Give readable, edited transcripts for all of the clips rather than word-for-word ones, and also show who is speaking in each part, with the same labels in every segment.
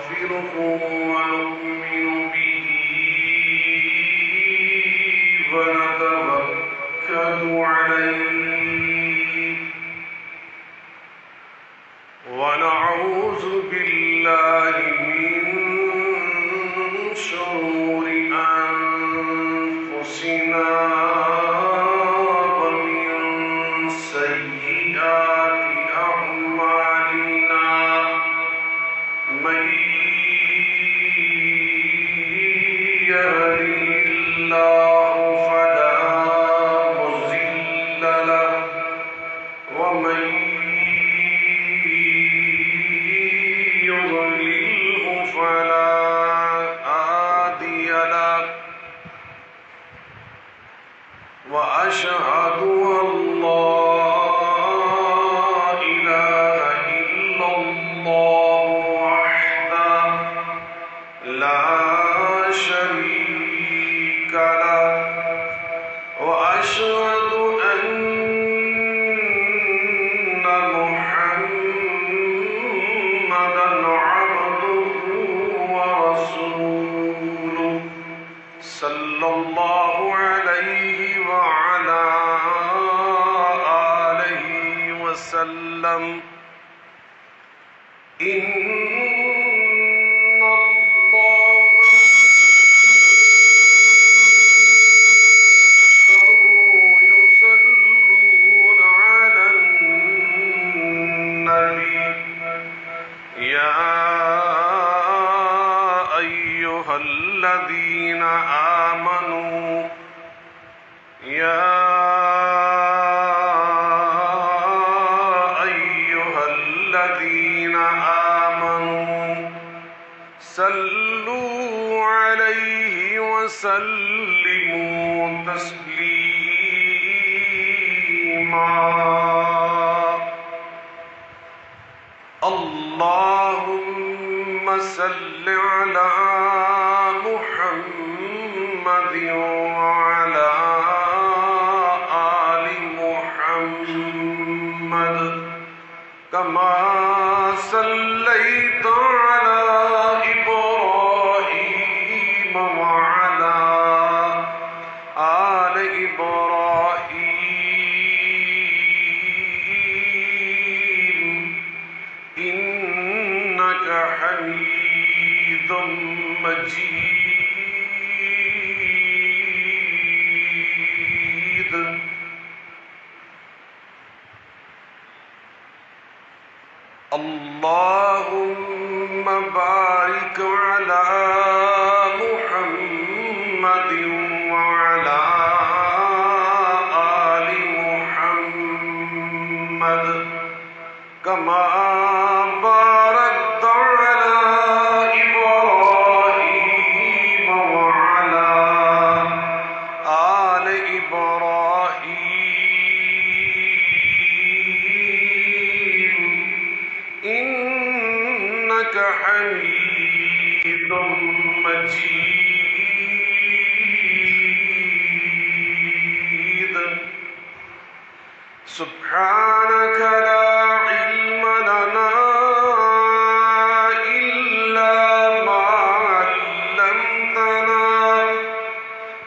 Speaker 1: ونستغفره ونؤمن به ونتوكل عليه ونعوذ بالله من شرور أنفسنا ومن سيئات أعمالنا من يهده الله فلا مضل له ومن يضلله فلا هادي له وأشهد أن لا إله إلا الله وحده لا شريك له وأشهد أن محمدا عبده ورسوله صلى الله عليه وعلى آله وسلم إن الله يصلون على النبي يا أيها الذين آمنوا صلوا عليه وسلموا تسليما اللهم صل على محمد وعلى آل محمد كما صليت على إبراهيم وعلى آل إبراهيم إنك حميد مجيد اللهم بارك على محمد وعلى آل محمد كما باركت على إبراهيم وعلى آل إبراهيم إنك حميد مجيد سبحانك لا علم لنا إلا ما علمتنا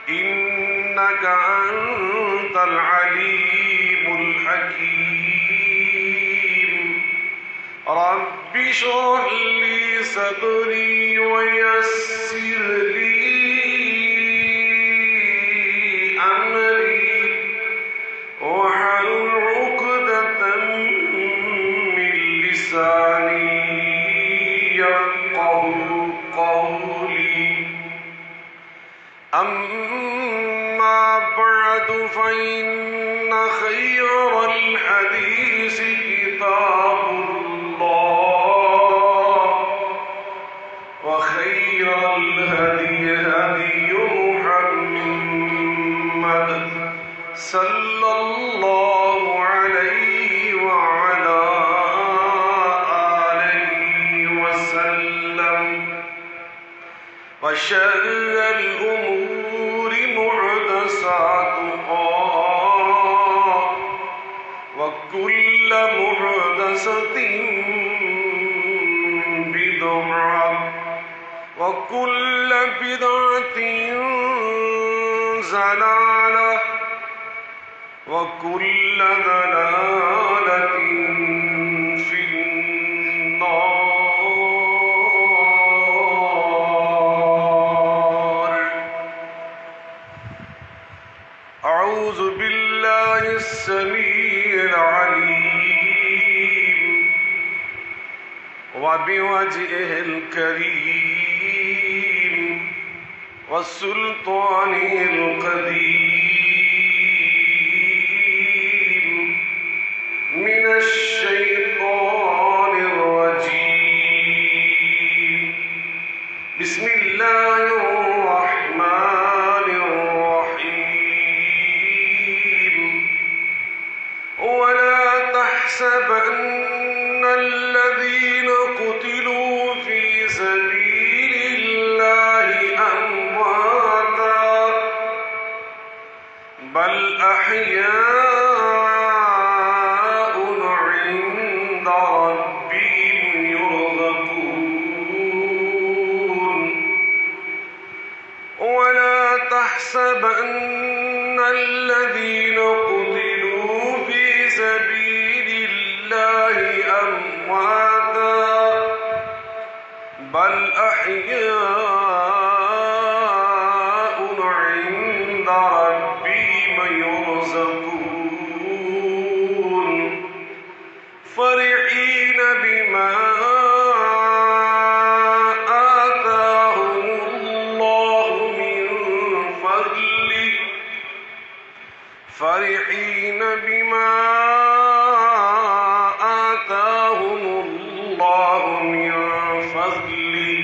Speaker 1: إنك أنت العليم الحكيم رب اشرح لي صدري ويسر لي أمري واحلل عقدة من لساني يفقهوا قولي أما بعد فإن خير الحديث كتاب الله وخير الهدي هدي محمد صلى الله عليه وعلى آله وسلم وشر الأمور محدثاتها وكل محدثة بدعة وكل بدعة ضلالة وكل ضلالة في النار. أعوذ بالله السميع العليم وبوجهه الكريم وسلطانه القديم من الشيطان الرجيم. بسم الله الرحمن الرحيم. ولا تحسبن الذين قتلوا في سبيل الله أمواتا بل أحياء عند ربهم يرزقون. ولا تحسبن الذين قتلوا في سبيل الله أمواتا بل أحياء عند ربهم يرزقون. فرحين بما آتاهم الله من فضله فرحين بما آتاهم الله من فضله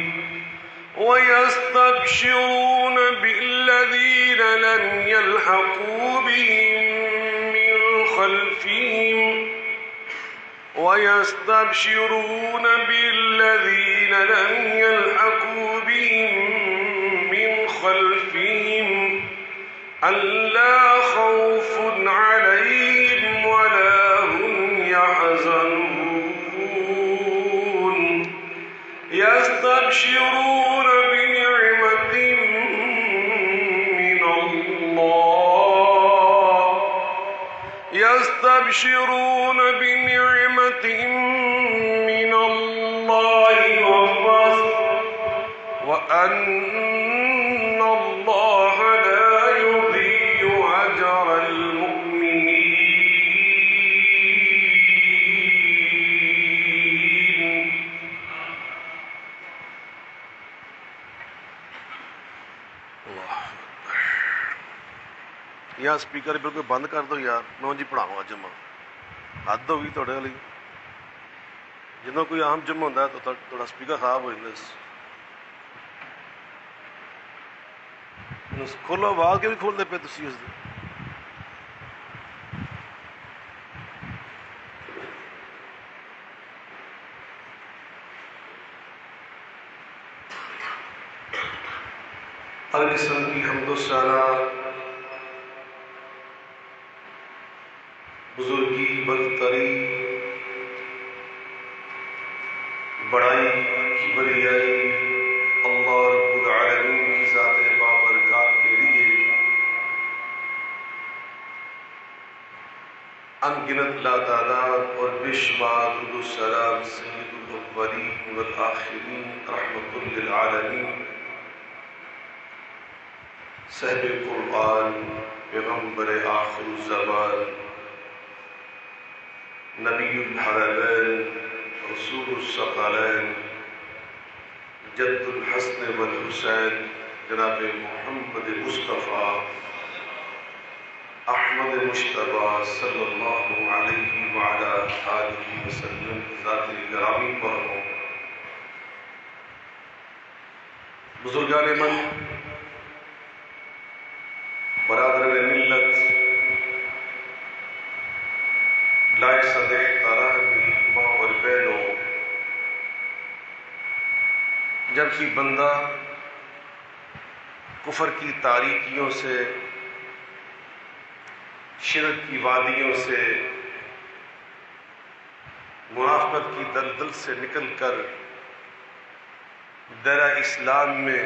Speaker 1: ويستبشرون بالذين لم يلحقوا بهم من خلفهم ويستبشرون بالذين لم يلحقوا بهم من خلفهم ألا خوف عليهم ولا هم يحزنون. يستبشرون بنعمة من الله يستبشرون بنعمة من الله وفضل وأن الله لا يضيع أجر المؤمنين.
Speaker 2: یار سپیکر بالکل بند کر دو یار، میں جی پڑھاواں جمعہ حد ہوگی تھوڑے والی. جدوں کوئی اہم جمعہ ہوتا ہے تو تھوڑا سپیکر خراب ہو جاتا ہے. کھولو آواز کے بھی کھولتے پے تسی اس دی.
Speaker 1: ہر قسم کی حمد و ثنا بزرگی برتری بڑائی کی بریائی اللہ رب العالمین کی ذات بابرکات کے لیے انگنت لاتعداد اور بے شمار درود و سلام سید الاولین والآخرین رحمت للعالمین صاحب قرآن پیغمبر آخر الزمان نبی الحرمین رسول الثقلین جد الحسن والحسین جناب محمد مصطفیٰ احمد مشتبہ صلی اللہ علیہ وعلا آلہ وسلم ذات گرامی پر ہوں. بزرگان من، برادران ملت، لائق صدر احترام ماں اور بہنوں، جب کہ بندہ کفر کی تاریکیوں سے، شرک کی وادیوں سے، منافقت کی دلدل سے نکل کر دائرہ اسلام میں،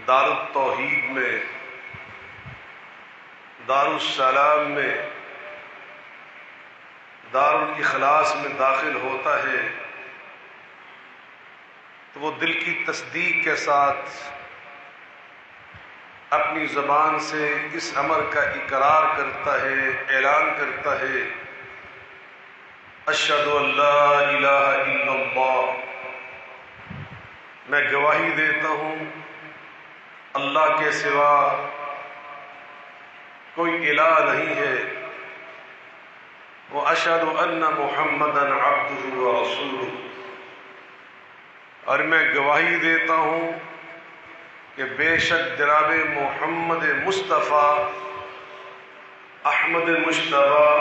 Speaker 1: دار التوحید میں، دار السلام میں، دار الاخلاص میں داخل ہوتا ہے تو وہ دل کی تصدیق کے ساتھ اپنی زبان سے اس امر کا اقرار کرتا ہے، اعلان کرتا ہے، اشہد ان لا الہ الا اللہ، میں گواہی دیتا ہوں اللہ کے سوا کوئی الہ نہیں ہے، واشہد ان محمدا عبدہ ورسولہ، اور میں گواہی دیتا ہوں کہ بے شک جناب محمد مصطفیٰ احمد مجتبیٰ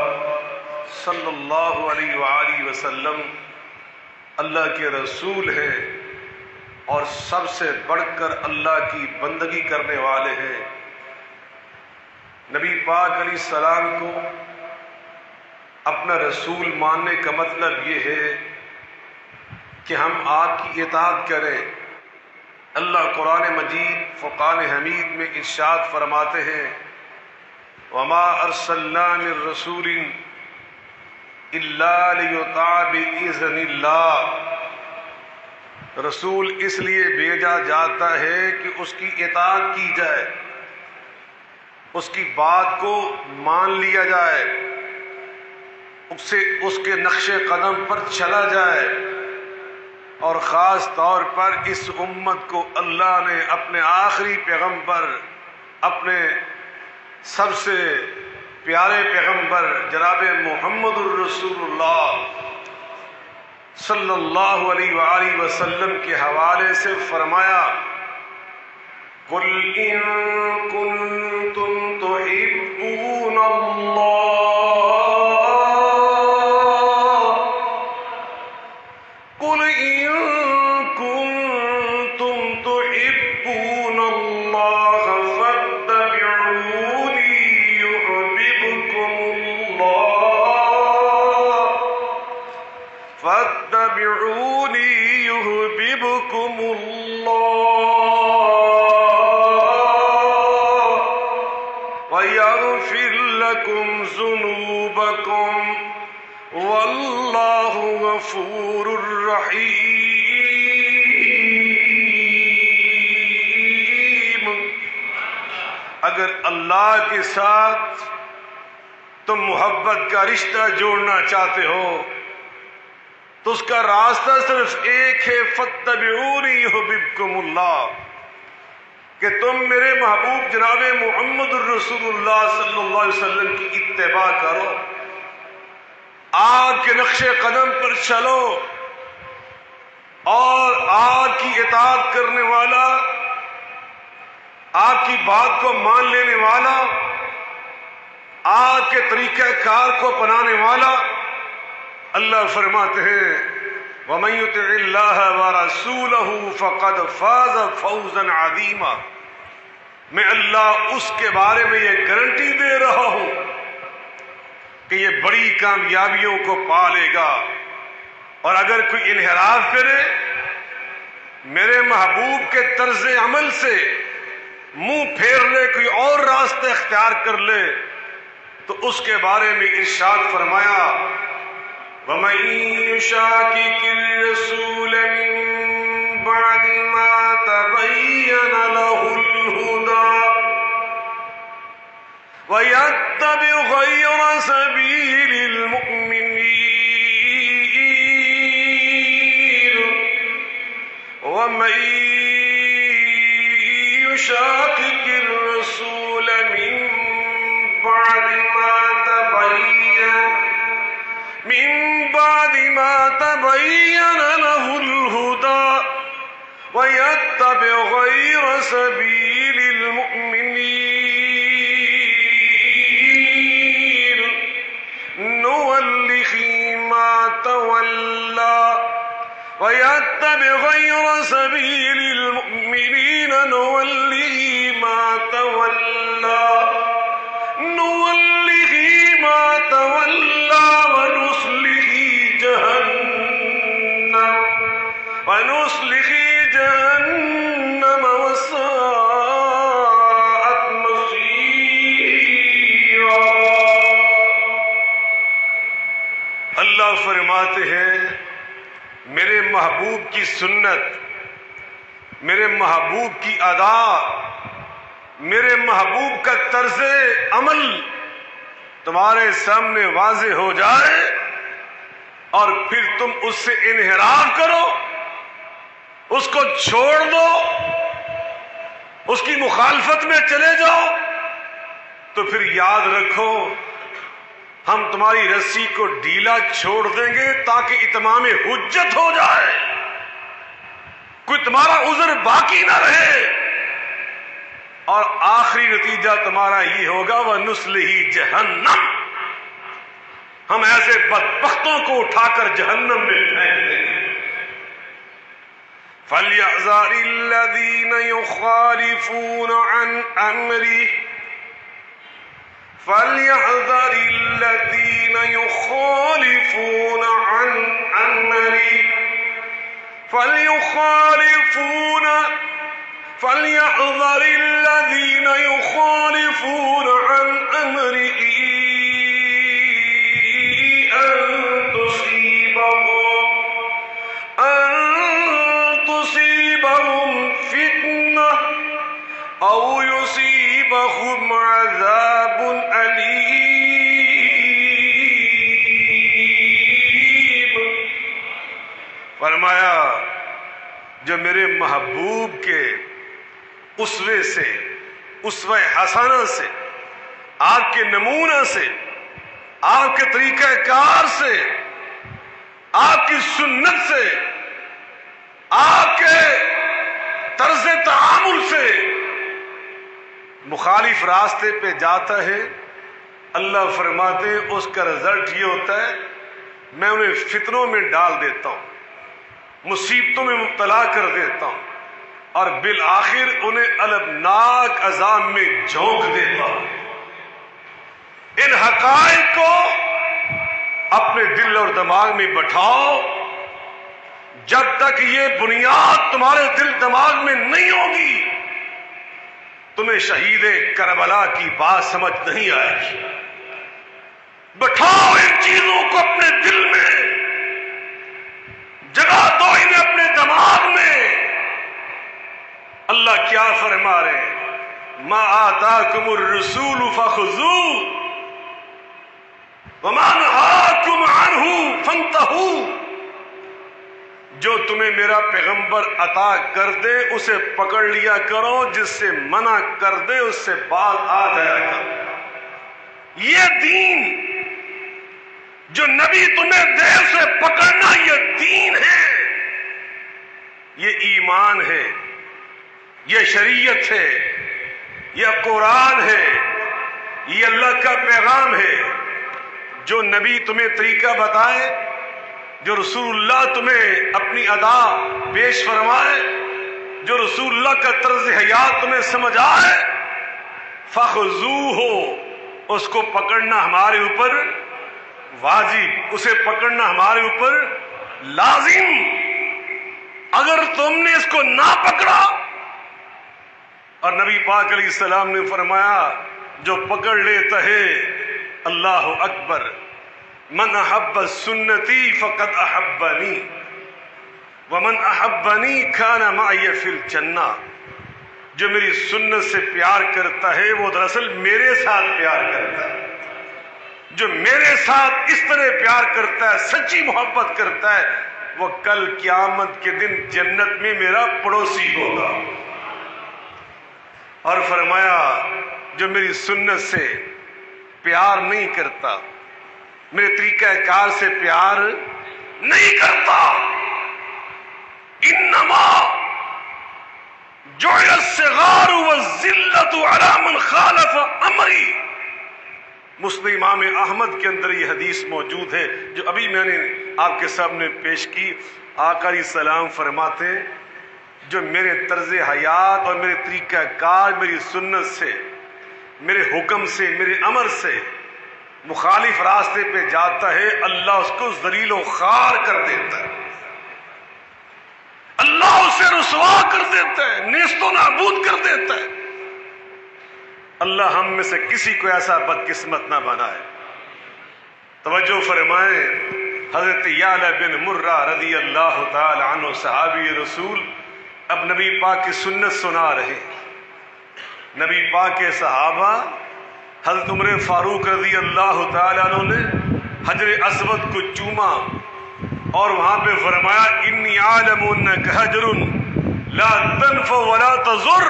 Speaker 1: صلی اللہ علیہ وآلہ وسلم اللہ کے رسول ہیں اور سب سے بڑھ کر اللہ کی بندگی کرنے والے ہیں۔ نبی پاک علیہ السلام کو اپنا رسول ماننے کا مطلب یہ ہے کہ ہم آپ کی اطاعت کریں۔ اللہ قرآن مجید فرقان حمید میں ارشاد فرماتے ہیں، وما ارسلنا من رسول الا لیطاع باذن اللہ، رسول اس لیے بھیجا جاتا ہے کہ اس کی اطاعت کی جائے، اس کی بات کو مان لیا جائے، اس کے نقش قدم پر چلا جائے، اور خاص طور پر اس امت کو اللہ نے اپنے آخری پیغمبر، اپنے سب سے پیارے پیغمبر جناب محمد الرسول اللہ صلی اللہ علیہ وآلہ وسلم کے حوالے سے فرمایا، قُلْ إِن كُنتُمْ تُحِبُّونَ اللَّهَ واللہ غفور الرحیم۔ اگر اللہ کے ساتھ تم محبت کا رشتہ جوڑنا چاہتے ہو تو اس کا راستہ صرف ایک ہے، فاتبعونی یحببکم اللہ، کہ تم میرے محبوب جناب محمد الرسول اللہ صلی اللہ علیہ وسلم کی اتباع کرو، آپ کے نقش قدم پر چلو، اور آپ کی اطاعت کرنے والا، آپ کی بات کو مان لینے والا، آپ کے طریقہ کار کو اپنانے والا، اللہ فرماتے ہیں وَمَن يُطِعِ اللَّهَ وَرَسُولَهُ فَقَدْ فَازَ فَوْزًا عَظِيمًا، میں اللہ اس کے بارے میں یہ گارنٹی دے رہا ہوں کہ یہ بڑی کامیابیوں کو پا لے گا، اور اگر کوئی انحراف کرے، میرے محبوب کے طرز عمل سے منہ پھیر لے، کوئی اور راستہ اختیار کر لے، تو اس کے بارے میں ارشاد فرمایا وَمَن يُشَاقِقِ الرَّسُولَ مِن بَعْدِ مَا تَبَيَّنَ لَهُ الْهُدَىٰ وَيَتَّبِعْ غَيْرَ سَبِيلِ الْمُؤْمِنِينَ وَمَن يُشَاقِقِ الرَّسُولَ مِن بَعْدِ ما تبين له الهدى ويتبع غير سبيل المؤمنين نوله ما تولى ويتبع غير سبيل المؤمنين نوله ما تولى ونصله نُصْلِهِ جَهَنَّمَ وَسَاءَتْ مَصِيرًا۔ اللہ فرماتے ہیں میرے محبوب کی سنت، میرے محبوب کی ادا، میرے محبوب کا طرز عمل تمہارے سامنے واضح ہو جائے اور پھر تم اس سے انحراف کرو، اس کو چھوڑ دو، اس کی مخالفت میں چلے جاؤ، تو پھر یاد رکھو ہم تمہاری رسی کو ڈھیلا چھوڑ دیں گے تاکہ اتمام حجت ہو جائے، کوئی تمہارا عذر باقی نہ رہے، اور آخری نتیجہ تمہارا یہ ہوگا وَنُصْلِهِ جَهَنَّمَ، ہم ایسے بدبختوں کو اٹھا کر جہنم میں پھینک دیں گے۔ فَلْيَحْذَرِ الَّذِينَ يُخَالِفُونَ عَنْ أَمْرِهِ فَلْيَحْذَرِ الَّذِينَ يُخَالِفُونَ عَنْ أَمْرِهِ فَلْيَحْذَرِ الَّذِينَ يُخَالِفُونَ عَنْ أَمْرِهِ أَن تُصِيبَهُمْ فِتْنَةٌ أَوْ يُصِيبَهُمْ عَذَابٌ أَلِيمٌ۔ فرمایا جو میرے محبوب کے اسوے سے، اسوہ حسنہ سے، آپ کے نمونہ سے، آپ کے طریقہ کار سے، آپ کی سنت سے، آپ کے طرز تعامل سے مخالف راستے پہ جاتا ہے، اللہ فرماتے ہیں اس کا رزلٹ یہ ہوتا ہے میں انہیں فتنوں میں ڈال دیتا ہوں، مصیبتوں میں مبتلا کر دیتا ہوں، اور بالآخر انہیں المناک عذاب میں جھونک دیتا ہوں۔ ان حقائق کو اپنے دل اور دماغ میں بٹھاؤ، جب تک یہ بنیاد تمہارے دل دماغ میں نہیں ہوگی تمہیں شہید کربلا کی بات سمجھ نہیں آئے گی۔ بٹھاؤ ان چیزوں کو اپنے دل میں، جگہ دو انہیں اپنے دماغ میں۔ اللہ کیا فرما رہے ہیں؟ ما آتاکم الرسول فخذوہ وما نہاکم عنہ فانتہوا، جو تمہیں میرا پیغمبر عطا کر دے اسے پکڑ لیا کرو، جس سے منع کر دے اس سے باز آ جایا کرو۔ یہ دین جو نبی تمہیں دے اسے پکڑنا یہ دین ہے، یہ ایمان ہے، یہ شریعت ہے، یہ قرآن ہے، یہ اللہ کا پیغام ہے۔ جو نبی تمہیں طریقہ بتائے، جو رسول اللہ تمہیں اپنی ادا پیش فرمائے، جو رسول اللہ کا طرز حیات تمہیں سمجھ آئے، فخذوہ، اس کو پکڑنا ہمارے اوپر واجب، اسے پکڑنا ہمارے اوپر لازم۔ اگر تم نے اس کو نہ پکڑا، اور نبی پاک علیہ السلام نے فرمایا جو پکڑ لیتا ہے اللہ اکبر، من احب سنتی فقد احبنی ومن احبنی کان معی فی الجنہ، جو میری سنت سے پیار کرتا ہے وہ دراصل میرے ساتھ پیار کرتا ہے، جو میرے ساتھ اس طرح پیار کرتا ہے، سچی محبت کرتا ہے، وہ کل قیامت کے دن جنت میں میرا پڑوسی ہوگا۔ اور فرمایا جو میری سنت سے پیار نہیں کرتا، میرے طریقہ کار سے پیار نہیں کرتا، انما جعل الصغار والذلۃ علی من خالف امری۔ مسلم امام احمد کے اندر یہ حدیث موجود ہے جو ابھی میں نے آپ کے سامنے پیش کی۔ آقا علیہ السلام فرماتے ہیں جو میرے طرز حیات اور میرے طریقہ کار، میری سنت سے، میرے حکم سے، میرے امر سے مخالف راستے پہ جاتا ہے، اللہ اس کو ذلیل و خوار کر دیتا ہے۔ اللہ سے رسوا کر دیتا ہے، نیست و نابود کر دیتا ہے۔ اللہ ہم میں سے کسی کو ایسا بدقسمت نہ بنائے۔ توجہ فرمائیں، حضرت یعلا بن مرہ رضی اللہ تعالی عنہ صحابی رسول اب نبی پاک کی سنت سنا رہے۔ نبی پاک کے صحابہ حضرت عمر فاروق رضی اللہ تعالی عنہ نے حجر اسود کو چوما اور وہاں پہ فرمایا انی عالم انک حجر لا تنفع ولا تضر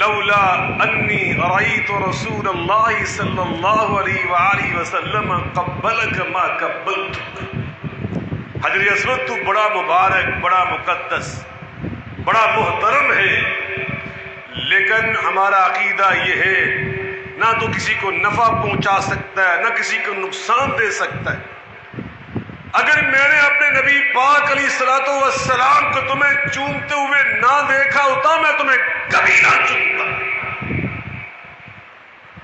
Speaker 1: لولا انی رأیت رسول اللہ صلی اللہ علیہ وآلہ وسلم قبلک ما قبلتک۔ حجر اسود تو بڑا مبارک، بڑا مقدس، بڑا محترم ہے، لیکن ہمارا عقیدہ یہ ہے نہ تو کسی کو نفع پہنچا سکتا ہے نہ کسی کو نقصان دے سکتا ہے۔ اگر میں نے اپنے نبی پاک علیہ الصلوۃ والسلام کو تمہیں چومتے ہوئے نہ دیکھا ہوتا میں تمہیں کبھی نہ چومتا،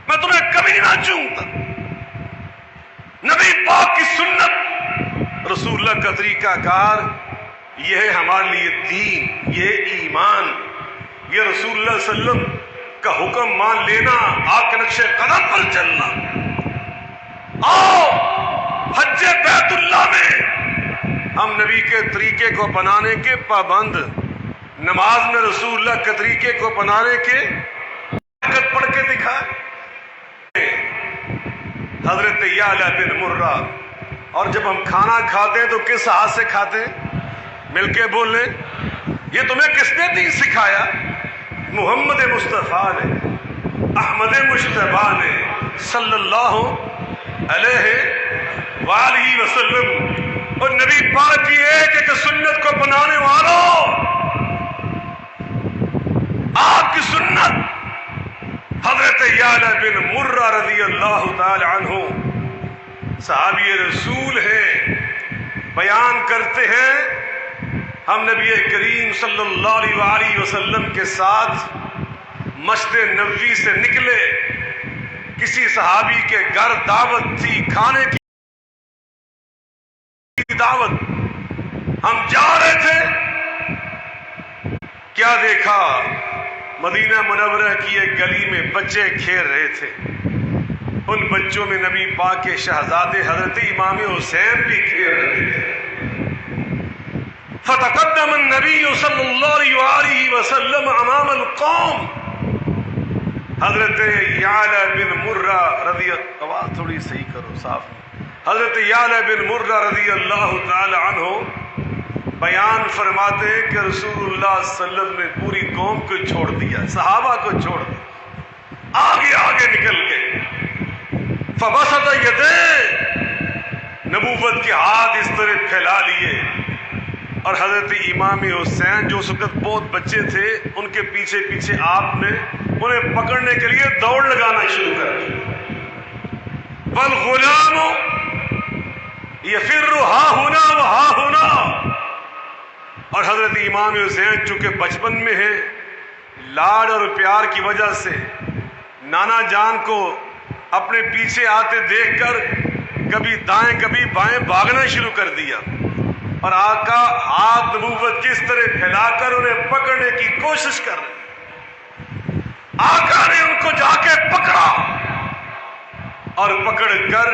Speaker 1: میں تمہیں کبھی نہ چومتا۔ نبی پاک کی سنت، رسول اللہ کا طریقہ کار، یہ ہے ہمارے لیے دین، یہ ایمان، یہ رسول اللہ صلی اللہ علیہ وسلم کا حکم مان لینا، آپ کے نقش قدم پر چلنا۔ آؤ حج بیت اللہ میں ہم نبی کے طریقے کو اپنانے کے پابند، نماز میں رسول اللہ کے طریقے کو اپنانے کے پڑھ کے دکھائے۔ حضرت یعلا بن مرہ، اور جب ہم کھانا کھاتے ہیں تو کس ہاتھ سے کھاتے ہیں؟ مل کے بول لیں، یہ تمہیں کس نے دین سکھایا؟ محمد مصطفیٰ نے، احمد مجتبیٰ نے صلی اللہ علیہ وآلہ وسلم۔ اور نبی پاک کی ایک ایک سنت کو اپنانے والوں، آپ کی سنت حضرت یعلا بن مرہ رضی اللہ تعالی عنہ صحابی رسول ہیں، بیان کرتے ہیں ہم نبی کریم صلی اللہ علیہ وآلہ وسلم کے ساتھ مسجد نبوی سے نکلے، کسی صحابی کے گھر دعوت تھی، کھانے کی دعوت، ہم جا رہے تھے، کیا دیکھا؟ مدینہ منورہ کی ایک گلی میں بچے کھیل رہے تھے، ان بچوں میں نبی پاک کے شہزادے حضرت امام حسین بھی کھیل رہے تھے۔ فتقدم النبی صلی اللہ علیہ وآلہ وسلم امام القوم۔ حضرت یعلا بن مرہ رضی اللہ، آواز تھوڑی صحیح کرو، صاف۔ حضرت یعلا بن مرہ رضی اللہ تعالی عنہ بیان فرماتے ہیں کہ رسول اللہ صلی اللہ علیہ وسلم نے پوری قوم کو چھوڑ دیا، صحابہ کو چھوڑ دیا، آگے آگے نکل گئے۔ فبسط یدیہ، نبوت کے ہاتھ اس طرح پھیلا لیے، اور حضرت امام حسین جو اس وقت بہت بچے تھے، ان کے پیچھے پیچھے آپ نے انہیں پکڑنے کے لیے دوڑ لگانا شروع کر دی۔ والغلام یفر ہا ہونا و ہا ہونا، اور حضرت امام حسین چونکہ بچپن میں ہے، لاڈ اور پیار کی وجہ سے نانا جان کو اپنے پیچھے آتے دیکھ کر کبھی دائیں کبھی بائیں بھاگنا شروع کر دیا، اور آقا ہاتھ نبوت کس طرح پھیلا کر انہیں پکڑنے کی کوشش کر رہے۔ آقا نے ان کو جا کے پکڑا، اور پکڑ کر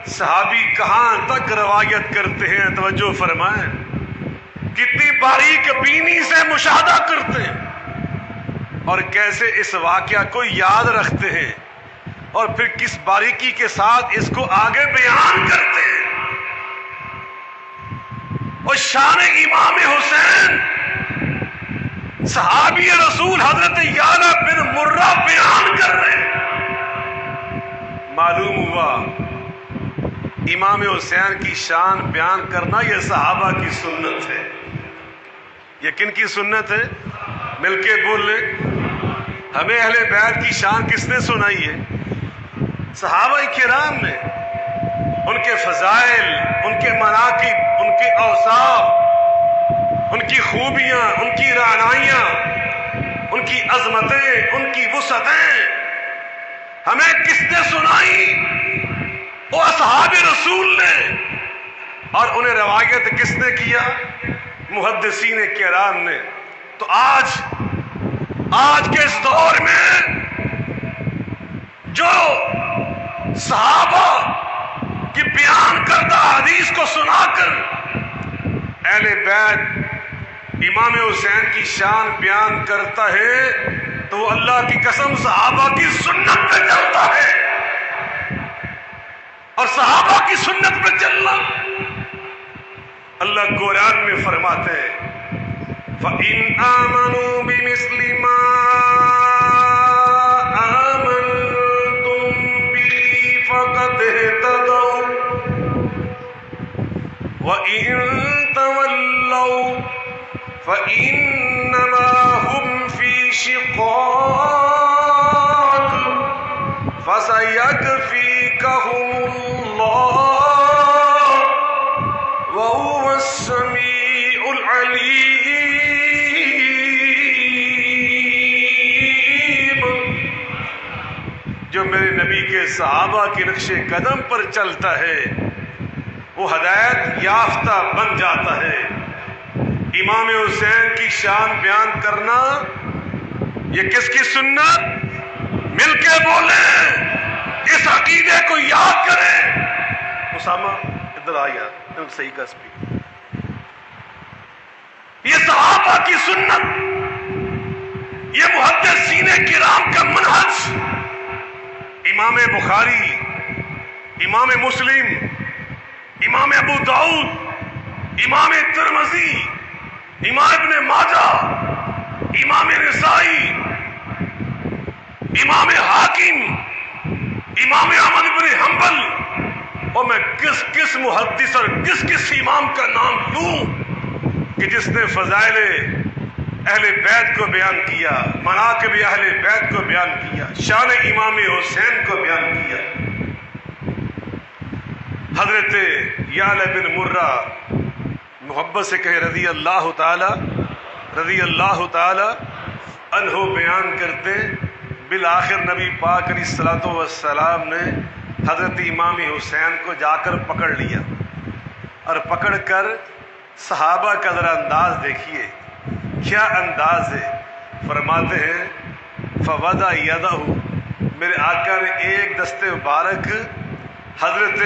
Speaker 1: صحابی کہاں تک روایت کرتے ہیں، توجہ فرمائیں، کتنی باریک بینی سے مشاہدہ کرتے ہیں، اور کیسے اس واقعہ کو یاد رکھتے ہیں، اور پھر کس باریکی کے ساتھ اس کو آگے بیان کرتے ہیں۔ اور شان امام حسین صحابی رسول حضرت یعلا بن مرہ بیان کر رہے ہیں۔ معلوم ہوا امام حسین کی شان بیان کرنا یہ صحابہ کی سنت ہے۔ یہ کن کی سنت ہے؟ مل کے بول لیں، ہمیں اہل بیت کی شان کس نے سنائی ہے؟ صحابہ کرام نے، ان کے فضائل، ان کے مناقب، ان کے اوصاف، ان کی خوبیاں، ان کی رعنائیاں، ان کی عظمتیں، ان کی وسعتیں ہمیں کس نے سنائی؟ وہ اصحاب رسول نے، اور انہیں روایت کس نے کیا؟ محدثین کرام نے. تو آج کے اس دور میں جو صحابہ کی بیان کردہ حدیث کو سنا کر اہل بیت امام حسین کی شان بیان کرتا ہے تو وہ اللہ کی قسم صحابہ کی سنت پہ چلتا ہے. اور صحابہ کی سنت پہ چلنا اللہ قرآن میں فرماتے ہیں فَإِنْ آمَنُوا بِمِثْلِ مَا آمَنْتُمْ بِهِ فَقَدْ اهْتَدَوْا وَإِنْ تَوَلَّوْا فَإِنَّمَا هُمْ فِي شِقَاقٍ فَسَيَكْفِيكَهُمُ اللَّهُ وَهُوَ السَّمِيعُ الْعَلِيمُ. جو میرے نبی کے صحابہ کے نقش قدم پر چلتا ہے وہ ہدایت یافتہ بن جاتا ہے. امام حسین کی شان بیان کرنا یہ کس کی سنت؟ مل کے بولیں، اس عقیدے کو یاد کریں. اسامہ ادھر آ یار، صحیح کا سپیک. یہ صحابہ کی سنت، یہ محدثین کرام کا منہج. امام بخاری، امام مسلم، امام ابو داؤد، امام ترمذی، امام ابن ماجہ، امام نسائی، امام حاکم، امام احمد بن حنبل، اور میں کس محدث اور کس امام کا نام لوں کہ جس نے فضائل اہل بیت کو بیان کیا، مناقب اہل بیت کو بیان کیا، شان امام حسین کو بیان کیا. حضرت یعلا بن مرہ محبت سے کہے رضی اللہ تعالی عنہ بیان کرتے بالآخر نبی پاک علیہ الصلوۃ والسلام نے حضرت امام حسین کو جا کر پکڑ لیا اور پکڑ کر صحابہ کا ذرا انداز دیکھیے کیا انداز ہے. فرماتے ہیں فوضع یدہ، میرے آقا نے ایک دستے مبارک حضرت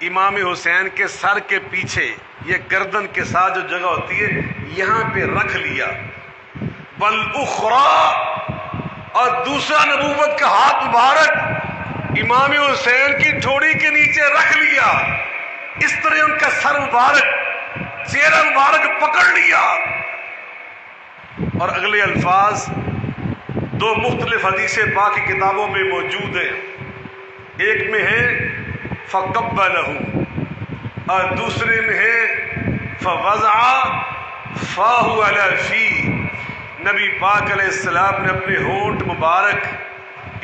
Speaker 1: امام حسین کے سر کے پیچھے، یہ گردن کے ساتھ جو جگہ ہوتی ہے یہاں پہ رکھ لیا. بالاخری، اور دوسرا نبوت کا ہاتھ مبارک امام حسین کی ٹھوڑی کے نیچے رکھ لیا. اس طرح ان کا سر مبارک، چہرہ مبارک پکڑ لیا. اور اگلے الفاظ دو مختلف حدیث پاک کی کتابوں میں موجود ہیں. ایک میں ہے فَقَبَّلَهُ اور دوسرے میں ہے فَوَضَعَ فَاهُ عَلَى فِي. نبی پاک علیہ السلام نے اپنے ہونٹ مبارک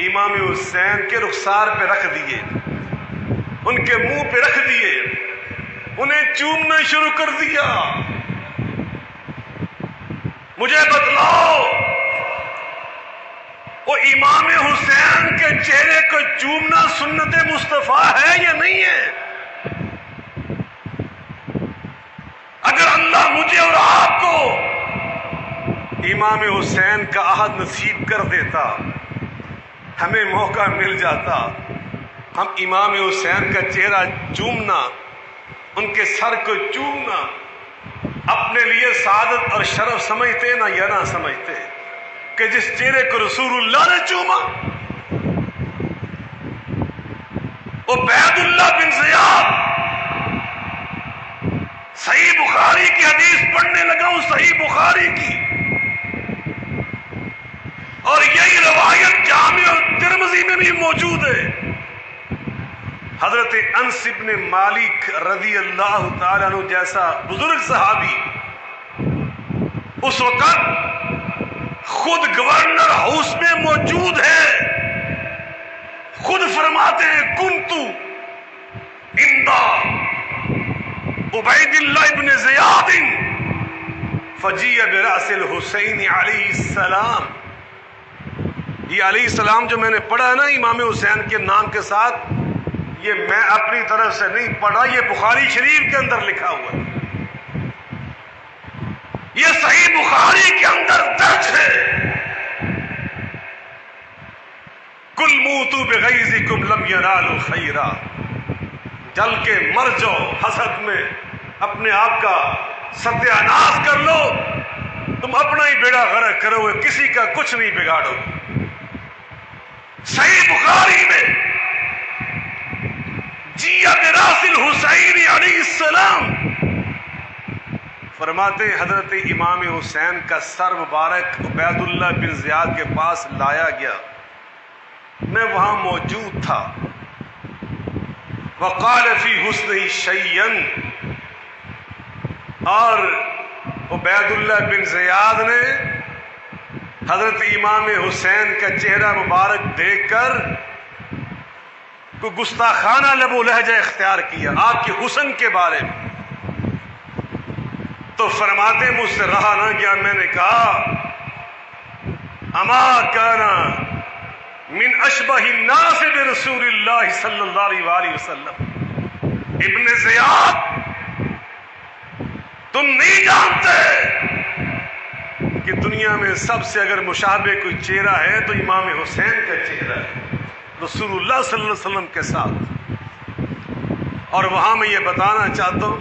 Speaker 1: امام حسین کے رخسار پہ رکھ دیے، ان کے منہ پہ رکھ دیے، انہیں چومنا شروع کر دیا. مجھے بتلاؤ وہ امام حسین کے چہرے کو چومنا سنت مصطفیٰ ہے یا نہیں ہے؟ اگر اللہ مجھے اور آپ کو امام حسین کا عہد نصیب کر دیتا، ہمیں موقع مل جاتا، ہم امام حسین کا چہرہ چومنا، ان کے سر کو چومنا اپنے لیے سعادت اور شرف سمجھتے نہ یا نہ سمجھتے کہ جس چہرے کو رسول اللہ نے چوما. عبید اللہ بن زیاد، صحیح بخاری کی حدیث پڑھنے لگا ہوں، صحیح بخاری کی، اور یہی روایت جامع ترمذی میں بھی موجود ہے. حضرت انس بن مالک رضی اللہ تعالیٰ عنہ جیسا بزرگ صحابی اس وقت خود گورنر ہاؤس میں موجود ہے، خود فرماتے ہیں کنتو عند عبید اللہ ابن زیاد فجیع برأس الحسین علیہ السلام. یہ علیہ السلام جو میں نے پڑھا ہے نا امام حسین کے نام کے ساتھ، یہ میں اپنی طرف سے نہیں پڑھا، یہ بخاری شریف کے اندر لکھا ہوا ہے. یہ صحیح بخاری کے اندر درج ہے، کل موتوا بغیظکم لم ینالوا خیرا، جل کے مر جاؤ حسد میں، اپنے آپ کا ستیہ ناش کر لو، تم اپنا ہی بیڑا غرق کرو گے، کسی کا کچھ نہیں بگاڑو۔ صحیح بخاری میں جیہ براس الحسین علیہ السلام فرماتے حضرت امام حسین کا سر مبارک عبید اللہ بن زیاد کے پاس لایا گیا، میں وہاں موجود تھا، وقال فی حسنہ شیئا، اور عبید اللہ بن زیاد نے حضرت امام حسین کا چہرہ مبارک دیکھ کر کو گستاخانہ لب و لہجہ اختیار کیا آپ کے حسن کے بارے میں، تو فرماتے مجھ سے رہا نہ گیا، میں نے کہا اما کان من اشبہ الناس برسول اللہ صلی اللہ علیہ وسلم، ابن زیاد تم نہیں جانتے کہ دنیا میں سب سے اگر مشابہ کوئی چہرہ ہے تو امام حسین کا چہرہ ہے رسول اللہ صلی اللہ علیہ وسلم کے ساتھ۔ اور وہاں میں یہ بتانا چاہتا ہوں،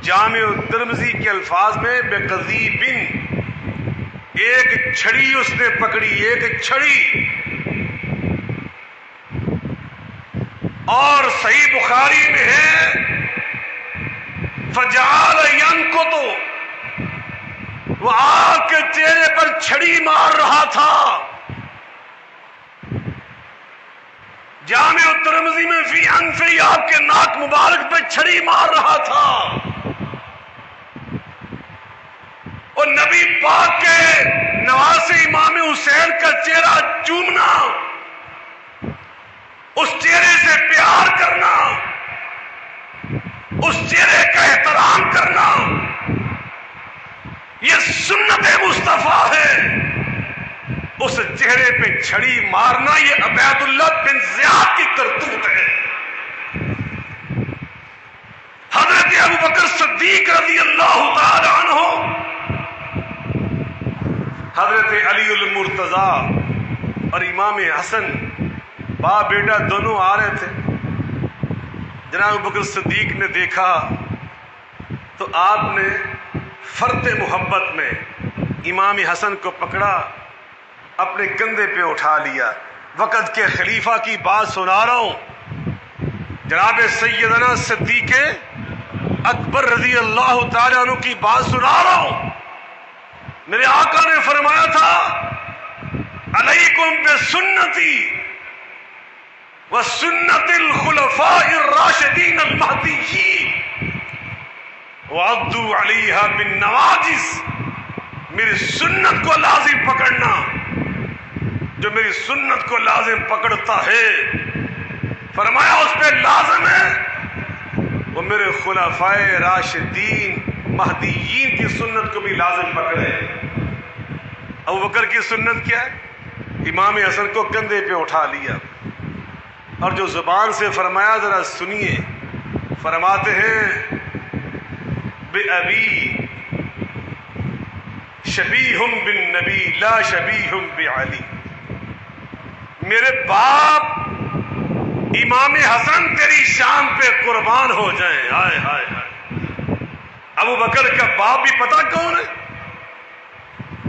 Speaker 1: جامع ترمذی کے الفاظ میں بقضیب، ایک چھڑی اس نے پکڑی، ایک چھڑی، اور صحیح بخاری میں ہے فجعل ینکت، وہ آپ کے چہرے پر چھڑی مار رہا تھا۔ جامع ترمذی میں فی انفی، آپ کے ناک مبارک پہ چھڑی مار رہا تھا، اور نبی پاک کے نواسے امام حسین کا چہرہ چومنا، اس چہرے سے پیار کرنا، اس چہرے کا احترام کرنا، یہ سنت مصطفیٰ ہے۔ اس چہرے پہ چھڑی مارنا یہ عبید اللہ بن زیاد کی کرتوت ہے۔ حضرت ابوبکر صدیق رضی اللہ تعالی عنہ، حضرت علی المرتضیٰ اور امام حسن باپ بیٹا دونوں آ رہے تھے، جناب ابوبکر صدیق نے دیکھا تو آپ نے فرط محبت میں امام حسن کو پکڑا، اپنے کندھے پہ اٹھا لیا، وقت کے خلیفہ کی بات سنا رہا ہوں، جناب سیدنا صدیق اکبر رضی اللہ تعالی عنہ کی بات سنا رہا ہوں۔ میرے آقا نے فرمایا تھا علیکم بسنتی وسنت الخلفاء الراشدین المہدیین وعضوا علیہا بالنواجذ، میری سنت کو لازم پکڑنا، جو میری سنت کو لازم پکڑتا ہے فرمایا اس پہ لازم ہے وہ میرے خلفاء راشدین مہدیین کی سنت کو بھی لازم پکڑے۔ ابوبکر کی سنت کیا ہے؟ امام حسن کو کندھے پہ اٹھا لیا، اور جو زبان سے فرمایا ذرا سنیے، فرماتے ہیں بِأَبِي شبیہ بالنبی لا شبیہ بعلی، میرے باپ امام حسن تیری شان پہ قربان ہو جائیں۔ ہائے ہائے ہائے، ابوبکر کا باپ بھی پتہ کون ہے؟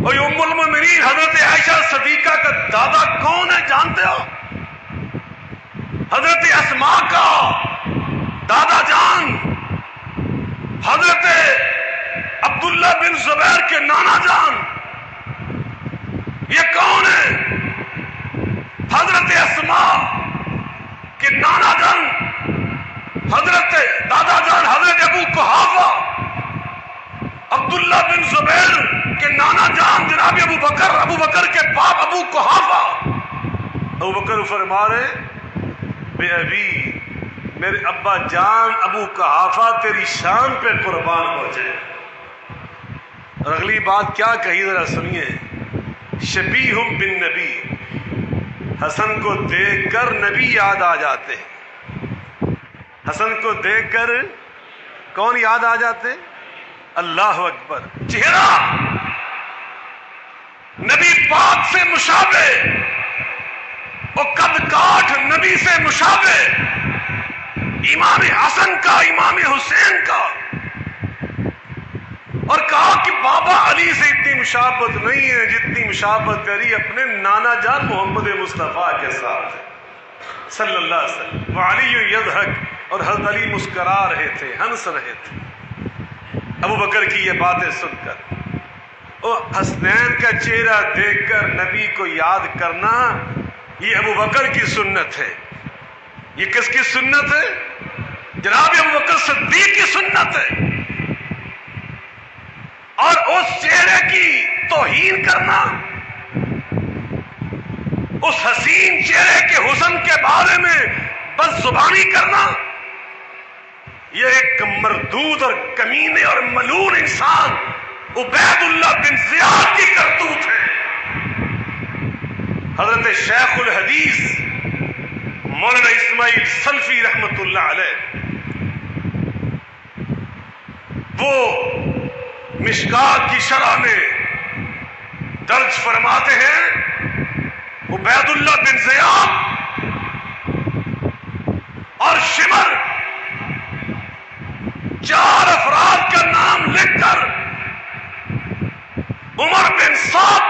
Speaker 1: اور ام المؤمنین حضرت عائشہ صدیقہ کا دادا کون ہے جانتے ہو؟ حضرت اسماء کا دادا جان، حضرت عبداللہ بن زبیر کے نانا جان، یہ کون ہے؟ حضرت اسماء کے نانا جان، حضرت دادا جان حضرت ابو قحافہ، عبداللہ بن زبیر کے نانا جان جناب ابو بکر کے باپ ابو قحافہ۔ ابو بکر فرما رہے بے ابی، میرے ابا جان ابو قحافہ تیری شان پہ قربان ہو جائے۔ اور اگلی بات کیا کہی ذرا سنیے، شبیہ بالنبی، حسن کو دیکھ کر نبی یاد آ جاتے، حسن کو دیکھ کر کون یاد آ جاتے؟ اللہ اکبر. چہرہ نبی پاک سے مشابہ، اور قد کاٹ نبی سے مشابہ، امام حسن کا، امام حسین کا. اور کہا کہ بابا علی سے اتنی مشابہت نہیں ہے جتنی مشابہت میری اپنے نانا جان محمد مصطفیٰ کے ساتھ ہے صلی اللہ علیہ وسلم. وعلی یضحک، اور حضرت علی مسکرا رہے تھے، ہنس رہے تھے ابو بکر کی یہ باتیں سن کر. اور حسنین کا چہرہ دیکھ کر نبی کو یاد کرنا، یہ ابو بکر کی سنت ہے. یہ کس کی سنت ہے؟ جناب ابو بکر صدیق کی سنت ہے. اور اس چہرے کی توہین کرنا، اس حسین چہرے کے حسن کے بارے میں بد زبانی کرنا، یہ ایک مردود اور کمینے اور ملعون انسان عبید اللہ بن زیاد کی کرتوت ہے. حضرت شیخ الحدیث مولانا اسماعیل سلفی رحمت اللہ علیہ، وہ مشکات کی شرح میں درج فرماتے ہیں عبید اللہ بن زیاد اور شمر، 4 افراد کا نام لکھ کر عمر بن سعد،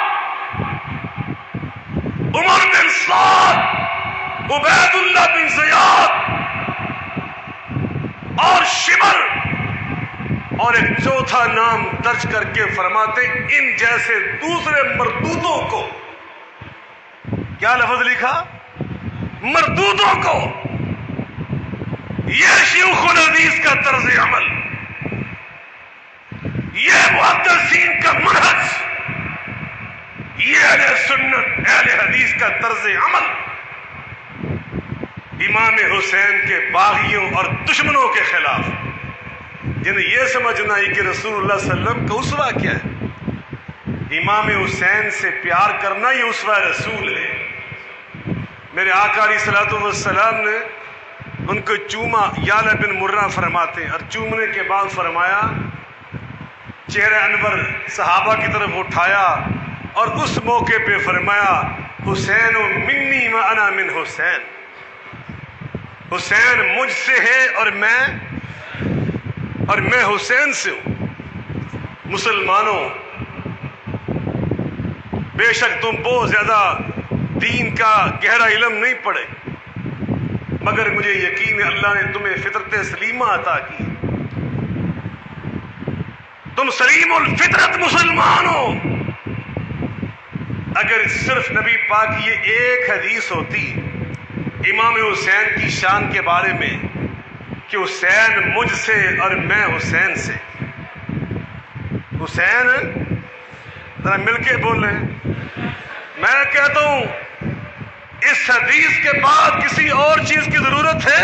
Speaker 1: عبید اللہ بن زیاد اور شمر، اور ایک چوتھا نام درج کر کے فرماتے ان جیسے دوسرے مردودوں کو. کیا لفظ لکھا؟ مردودوں کو. یہ شیوخ الحدیث کا طرز عمل، یہ محدثین کا منہج، یہ اہل سنت اہل حدیث کا طرز عمل. امام حسین کے باغیوں اور دشمنوں کے خلاف، جنہیں یہ سمجھنا ہے کہ رسول اللہ صلی اللہ علیہ وسلم کا اسوہ کیا ہے، امام حسین سے پیار کرنا یہ اسوہ رسول ہے. میرے آقا علیہ الصلوۃ والسلام نے ان کو چوما، یعلا بن مرہ فرماتے ہیں، اور چومنے کے بعد فرمایا، چہرہ انور صحابہ کی طرف اٹھایا اور اس موقع پہ فرمایا حسین منی و انا من حسین، حسین مجھ سے ہے اور میں حسین سے ہوں. مسلمانوں، بے شک تم بہت زیادہ دین کا گہرا علم نہیں پڑھے، مگر مجھے یقین ہے اللہ نے تمہیں فطرت سلیمہ عطا کی. تم سلیم الفطرت مسلمان ہو. اگر صرف نبی پاک کی یہ ایک حدیث ہوتی امام حسین کی شان کے بارے میں کہ حسین مجھ سے اور میں حسین سے، حسین ذرا مل کے بولیں. میں کہتا ہوں اس حدیث کے بعد کسی اور چیز کی ضرورت ہے؟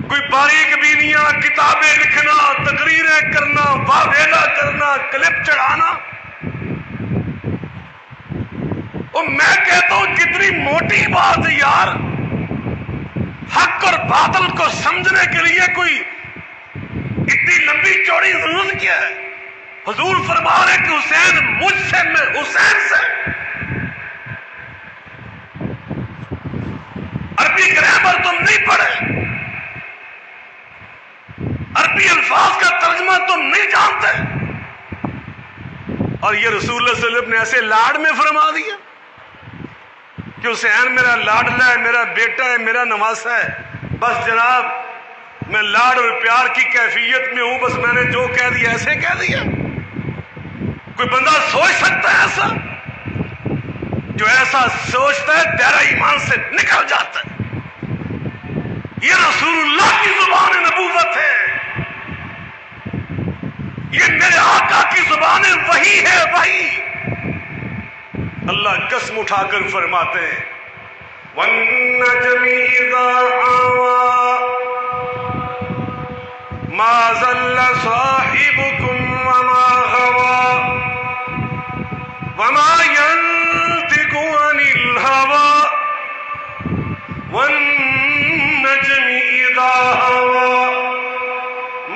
Speaker 1: کوئی باریک بینیاں، کتابیں لکھنا، تقریریں کرنا، واویلا کرنا، کلپ چڑھانا؟ اور میں کہتا ہوں کتنی موٹی بات ہے یار. حق اور باطل کو سمجھنے کے لیے کوئی اتنی لمبی چوڑی ضرورت کیا ہے؟ حضور فرما رہے کہ حسین مجھ سے، میں حسین سے. عربی گرامر تم نہیں پڑھے، عربی الفاظ کا ترجمہ تم نہیں جانتے، اور یہ رسول اللہ صلی اللہ علیہ وسلم نے ایسے لاڈ میں فرما دیا کہ حسین میرا لاڈلا ہے، میرا بیٹا ہے، میرا نواسا ہے. بس جناب میں لاڈ اور پیار کی کیفیت میں ہوں، بس میں نے جو کہہ دیا ایسے کہہ دیا. کوئی بندہ سوچ سکتا ہے ایسا؟ جو ایسا سوچتا ہے دائرہ ایمان سے نکل جاتا ہے. یہ رسول اللہ کی زبان نبوت ہے، یہ میرے آقا کی زبان وحی ہے، وحی. اللہ قسم اٹھا کر فرماتے ہیں وَالنَّجْمِ إِذَا هَوَىٰ مَا ضَلَّ صَاحِبُكُمْ وَمَا غَوَىٰ وَمَا يَنطِقُ عَنِ الْهَوَىٰ وَالنَّجْمِ إِذَا هَوَىٰ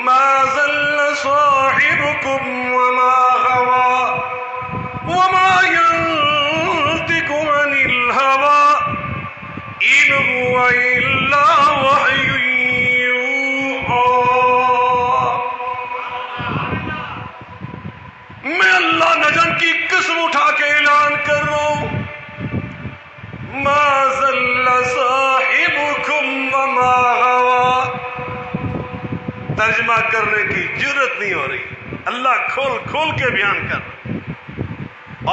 Speaker 1: مَا ضل صاحبكم وما غوى وما ينطق عن الهوى إن هو إلا وحي يوحى. میں اللہ نجم کی قسم اٹھا کے اعلان کر رہا ہوں، ما ضل صاحبكم وما غوى. ترجمہ کرنے کی جرت نہیں ہو رہی، اللہ کھول کھول کے بیان کر رہا.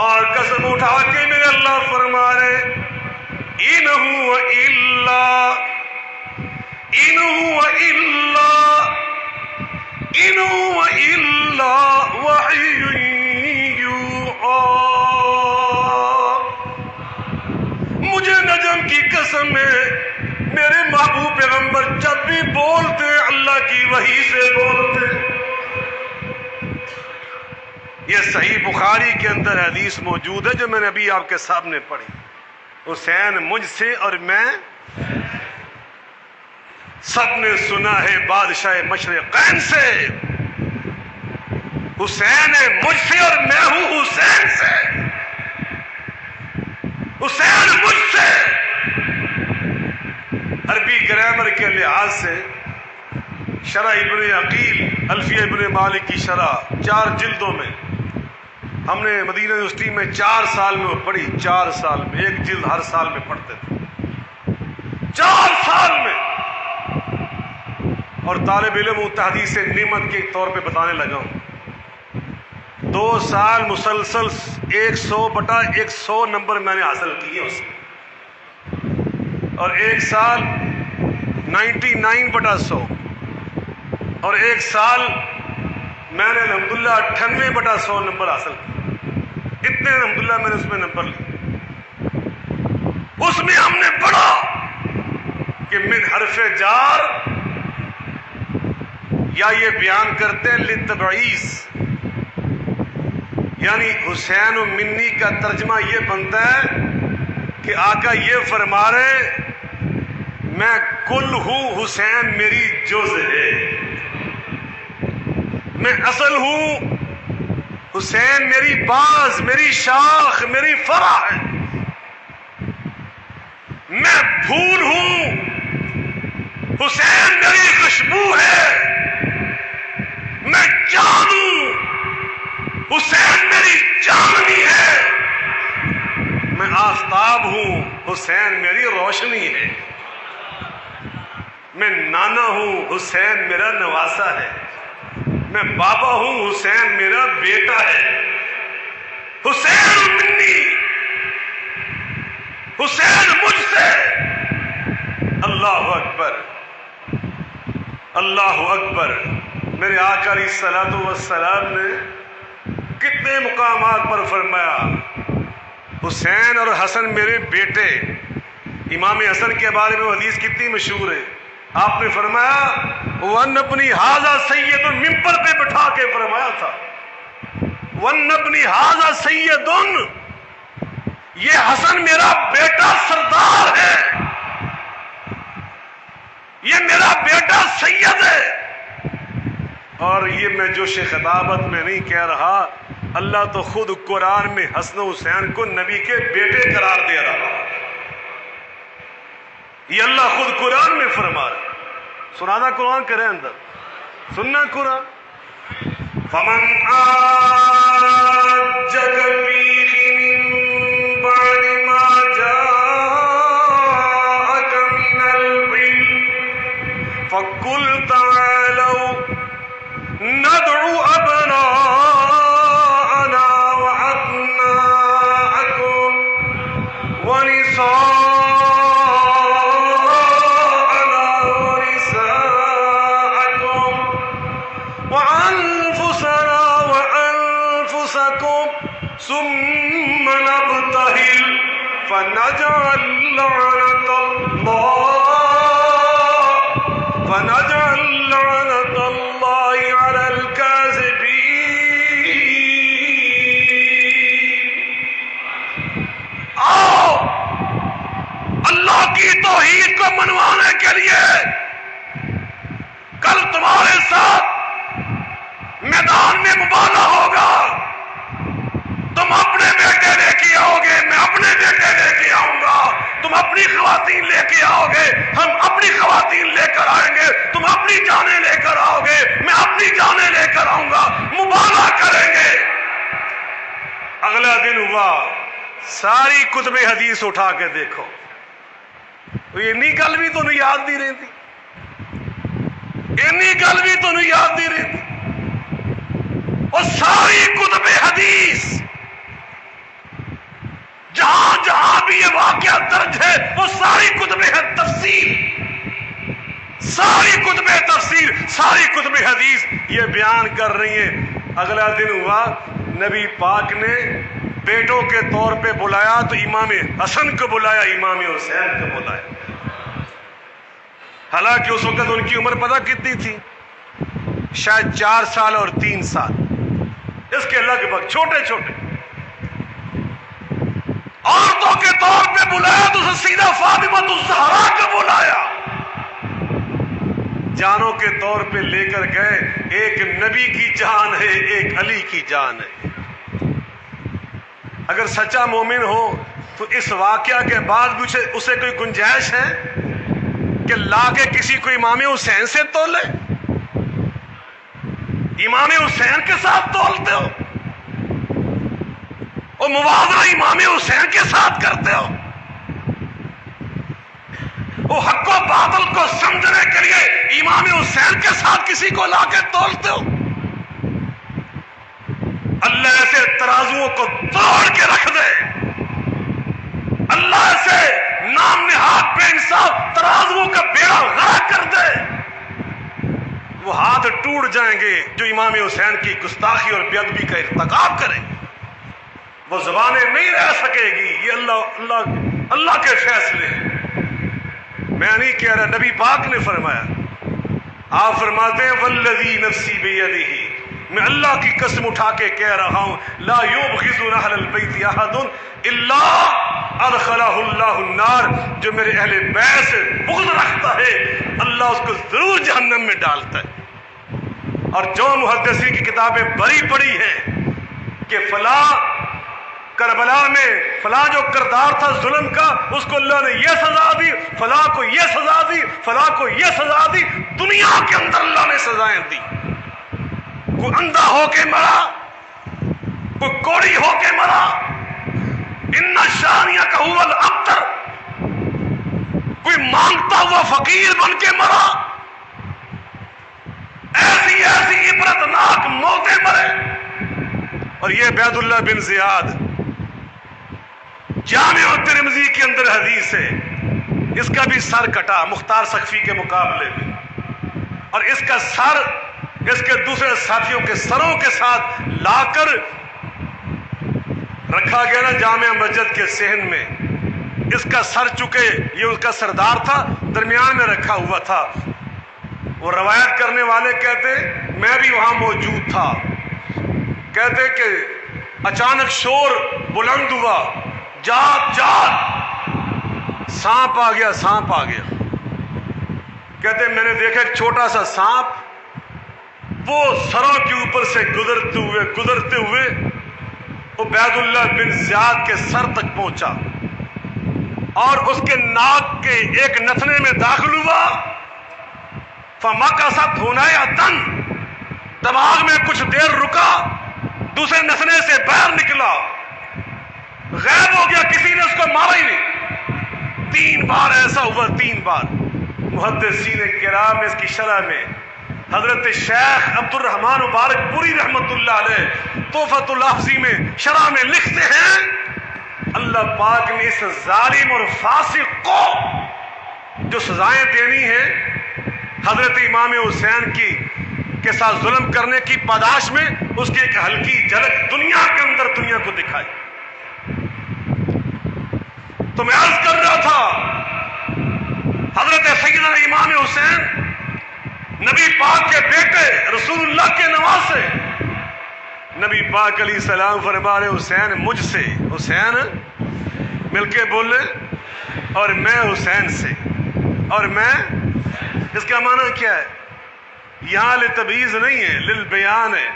Speaker 1: اور قسم اٹھا کے میرے اللہ فرما رہے ان هو الا وحی یوحی. مجھے نجم کی قسم ہے، میرے محبوب پیغمبر جب بھی بولتے اللہ کی وحی سے بولتے. یہ صحیح بخاری کے اندر حدیث موجود ہے جو میں نے ابھی آپ کے سامنے پڑھی. حسین مجھ سے اور میں، سب نے سنا ہے بادشاہ مشرقین سے. حسین ہے مجھ سے اور میں ہوں حسین سے. حسین مجھ سے. عربی گرامر کے لحاظ سے شرح ابن عقیل الفیہ ابن مالک کی شرح 4 جلدوں میں ہم نے مدینہ یونیورسٹی میں 4 سال میں پڑھی. 4 سال میں 1 جلد ہر سال میں پڑھتے تھے، 4 سال میں. اور طالب علم تحدیث نعمت کے طور پہ بتانے لگا ہوں. 2 سال مسلسل 100/100 نمبر میں نے حاصل کیے اس میں، اور 1 سال 99/100، اور 1 سال میں نے الحمدللہ 98/100 نمبر حاصل کیے. اتنے الحمدللہ میں نے اس میں نمبر لیے. اس میں ہم نے پڑھا کہ من حرف جار، یا یہ بیان کرتے ہیں للتبعیض، یعنی حسین و منی کا ترجمہ یہ بنتا ہے کہ آقا یہ فرما رہے میں کل ہوں، حسین میری جز ہے، میں اصل ہوں، حسین میری باز، میری شاخ، میری فرع ہے. میں پھول ہوں، حسین میری خوشبو ہے. میں چاند ہوں، حسین میری چاندنی ہے. میں آفتاب ہوں، حسین میری روشنی ہے. میں نانا ہوں، حسین میرا نواسا ہے. میں بابا ہوں، حسین میرا بیٹا ہے. حسین منی، حسین مجھ سے. اللہ اکبر، اللہ اکبر. میرے آقا علیہ الصلوۃ والسلام نے کتنے مقامات پر فرمایا حسین اور حسن میرے بیٹے. امام حسن کے بارے میں حدیث کتنی مشہور ہے. آپ نے فرمایا ون اپنی حاضہ سید، ممبر پہ بٹھا کے فرمایا تھا ون اپنی حاضہ سید، یہ حسن میرا بیٹا سردار ہے، یہ میرا بیٹا سید ہے. اور یہ میں جوش خطابت میں نہیں کہہ رہا، اللہ تو خود قرآن میں حسن و حسین کو نبی کے بیٹے قرار دے رہا. یہ اللہ خود قرآن میں فرما رہا. سنانا قرآن کرے اندر، سننا قرآن. فمن عاجك فيه من بعد ما جاءك من العلم فقل تعالوا ندعو أبناءنا وأبناءكم ونساءنا ونساءكم وأنفسنا وأنفسكم ثم نبتهل فنجعل لعنة الله على الكاذبين. آؤ اللہ کی توحید کو منوانے کے لیے کل تمہارے ساتھ ہوا ساری کتب حدیث اٹھا کے دیکھو، اینی گل بھی تمہیں یاد نہیں رہتی، اینی گل بھی تمہیں یاد نہیں رہتی۔ اور ساری کتب حدیث جہاں جہاں بھی یہ واقعہ درج ہے، وہ ساری کتب تفسیر، ساری کتب تفسیر، ساری کتب حدیث یہ بیان کر رہی ہیں۔ اگلا دن ہوا نبی پاک نے بیٹوں کے طور پہ بلایا تو امام حسن کو بلایا، امام حسین کو بلایا۔ حالانکہ اس وقت ان کی عمر پتہ کتنی تھی؟ شاید 4 سال اور 3 سال، اس کے لگ بھگ چھوٹے چھوٹے۔ عورتوں کے طور پہ بلایا تو سیدہ فاطمہ الزہرا کو بلایا۔ جانوں کے طور پہ لے کر گئے، ایک نبی کی جان ہے، ایک علی کی جان ہے۔ اگر سچا مومن ہو تو اس واقعہ کے بعد بھی اسے کوئی گنجائش ہے کہ لا کے کسی کو امام حسین سے تولے؟ امام حسین کے ساتھ تولتے ہو اور موازنہ امام حسین کے ساتھ کرتے ہو۔ وہ حق و باطل کو سمجھنے کے لیے امام حسین کے ساتھ کسی کو لا کے تولتے ہو۔ اللہ ایسے ترازوؤں کو توڑ کے رکھ دے، اللہ ایسے نام نہاد بے انصاف ترازوؤں کا بیڑا غرق کر دے، وہ ہاتھ ٹوٹ جائیں گے جو امام حسین کی گستاخی اور بے ادبی کا ارتکاب کریں، وہ زبانیں نہیں رہ سکے گی۔ یہ اللہ کے فیصلے ہیں، میں نہیں کہہ رہا، نبی پاک نے فرمایا۔ آپ فرماتے ہیں والذی نفسی بیدہ، میں اللہ کی قسم اٹھا کے کہہ رہا ہوں، لا یبغض اہل البیت احد الا ادخلہ اللہ النار، جو میرے اہل بیت سے بغض رکھتا ہے اللہ اس کو ضرور جہنم میں ڈالتا ہے۔ اور جو محدثین کی کتابیں بڑی پڑی ہیں کہ فلاں کربلا میں فلاں جو کردار تھا ظلم کا، اس کو اللہ نے یہ سزا دی، فلاں کو یہ سزا دی، فلاں کو یہ سزا دی، دنیا کے اندر اللہ نے سزائیں دی۔ کوئی اندھا ہو کے مرا، کوئی کوڑی ہو کے مرا، ان شانیہ کا هو الابتر، کوئی مانگتا ہوا فقیر بن کے مرا، ایسی ایسی عبرتناک موتیں مرے۔ اور یہ عبید اللہ بن زیاد، جامع ترمذی کے اندر حدیث ہے، اس کا بھی سر کٹا مختار سقفی کے مقابلے میں، اور اس کا سر اس کے دوسرے ساتھیوں کے سروں کے ساتھ لا کر رکھا گیا نا جامع مسجد کے صحن میں۔ اس کا سر چکے، یہ اس کا سردار تھا، درمیان میں رکھا ہوا تھا۔ وہ روایت کرنے والے کہتے میں بھی وہاں موجود تھا، کہتے کہ اچانک شور بلند ہوا، جات جات، سانپ آ گیا، سانپ آ گیا۔ کہتے میں نے دیکھا ایک چھوٹا سا سانپ وہ سروں کے اوپر سے گزرتے ہوئے عبید اللہ بن زیاد کے سر تک پہنچا اور اس کے ناک کے ایک نتنے میں داخل ہوا۔ فمکثت ہنیۃ، دماغ میں کچھ دیر رکا، دوسرے نتنے سے باہر نکلا، غائب ہو گیا، کسی نے اس کو مارا ہی نہیں۔ 3 بار ایسا ہوا، 3 بار۔ محدثین کرام اس کی شرح میں حضرت شیخ عبد الرحمن مبارک پوری رحمت اللہ علیہ تحفۃ الحفظی میں شرح میں لکھتے ہیں اللہ پاک نے اس ظالم اور فاسق کو جو سزائیں دینی ہیں حضرت امام حسین کے ساتھ ظلم کرنے کی پاداش میں اس کی ایک ہلکی جھلک دنیا کے اندر دنیا کو دکھائی۔ تو میں عرض کر رہا تھا حضرت سیدنا امام حسین نبی پاک کے بیٹے، رسول اللہ کے نواسے، نبی پاک علیہ السلام فرما رہے حسین مجھ سے، حسین مل کے بولے، اور میں حسین سے، اور میں، اس کا معنی کیا ہے؟ یہاں لتبعیض نہیں ہے، للبیان ہے۔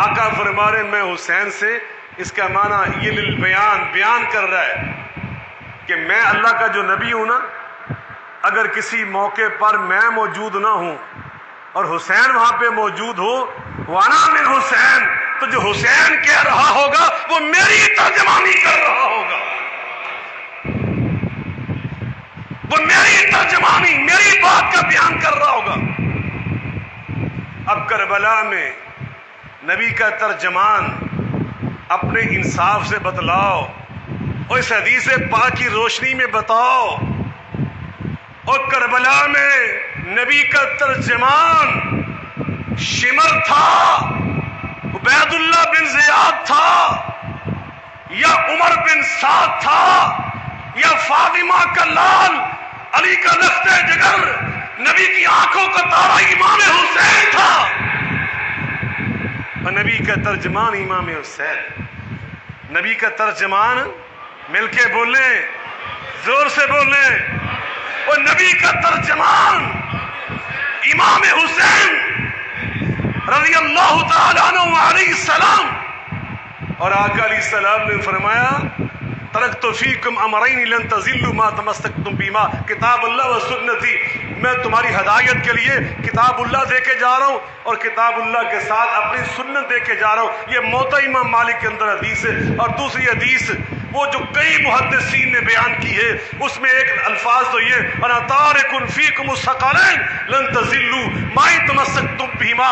Speaker 1: آقا فرما رہے میں حسین سے، اس کا معنی یہ للبیان، بیان کر رہا ہے کہ میں اللہ کا جو نبی ہوں نا، اگر کسی موقع پر میں موجود نہ ہوں اور حسین وہاں پہ موجود ہو، وانا من حسین، تو جو حسین کہہ رہا ہوگا وہ میری ترجمانی کر رہا ہوگا، وہ میری ترجمانی، میری بات کا بیان کر رہا ہوگا۔ اب کربلا میں نبی کا ترجمان اپنے انصاف سے بتلاؤ اور اس حدیث پاک کی روشنی میں بتاؤ، اور کربلا میں نبی کا ترجمان شمر تھا، عبید اللہ بن زیاد تھا، یا عمر بن سعد تھا، یا فاطمہ کا لال علی کا لخت جگر نبی کی آنکھوں کا تارا امام حسین تھا، اور نبی کا ترجمان امام حسین۔ نبی کا ترجمان، مل کے بولیں، زور سے بولیں، اور نبی کا ترجمان امام حسین رضی اللہ تعالیٰ عنہ علیہ السلام۔ اور آقا علیہ السلام نے فرمایا ترکت فیکم امرین لن تضلوا ما تمسکتم بہما، کتاب اللہ و سنتی، میں تمہاری ہدایت کے لیے کتاب اللہ دے کے جا رہا ہوں اور کتاب اللہ کے ساتھ اپنی سنت دے کے جا رہا ہوں۔ یہ موطا امام مالک کے اندر حدیث ہے۔ اور دوسری حدیث وہ جو کئی محدثین نے بیان کی ہے، اس میں ایک الفاظ تو یہ انا تارک فیکم الثقلین لن تضلوا ما تمسکتم بہما،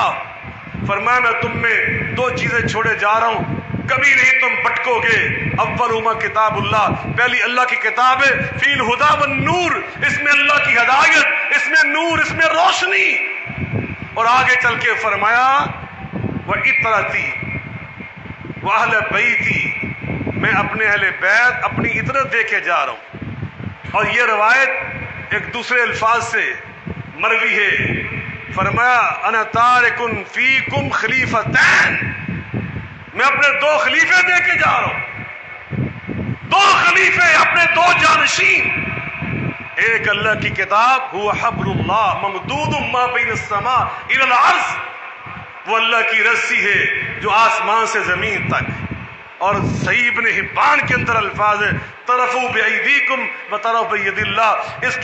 Speaker 1: فرمایا میں تم میں دو چیزیں چھوڑے جا رہا ہوں، کبھی نہیں تم بھٹکو گے۔ اولہما کتاب اللہ، پہلی اللہ کی کتاب ہے، فی الہدی والنور، اس میں اللہ کی ہدایت، اس میں نور، اس میں روشنی۔ اور آگے چل کے فرمایا وَعِطْرَتِي وَأَهْلَ بَيْتِي، میں اپنے اہل بیت اپنی عطرت دے کے جا رہا ہوں۔ اور یہ روایت ایک دوسرے الفاظ سے مروی ہے، فرمایا انا تارک فیکم خلیفتین، میں اپنے دو خلیفے دے کے جا رہا ہوں، دو خلیفے، اپنے دو جانشین۔ ایک اللہ کی کتاب هو حبل اللہ ممدود ما بین السماء الی الارض، وہ اللہ کی رسی ہے جو آسمان سے زمین تک۔ اور صحیح ابن حبان کے اندر الفاظ ہے طرفوا بایدیکم وطرف بید اللہ، اس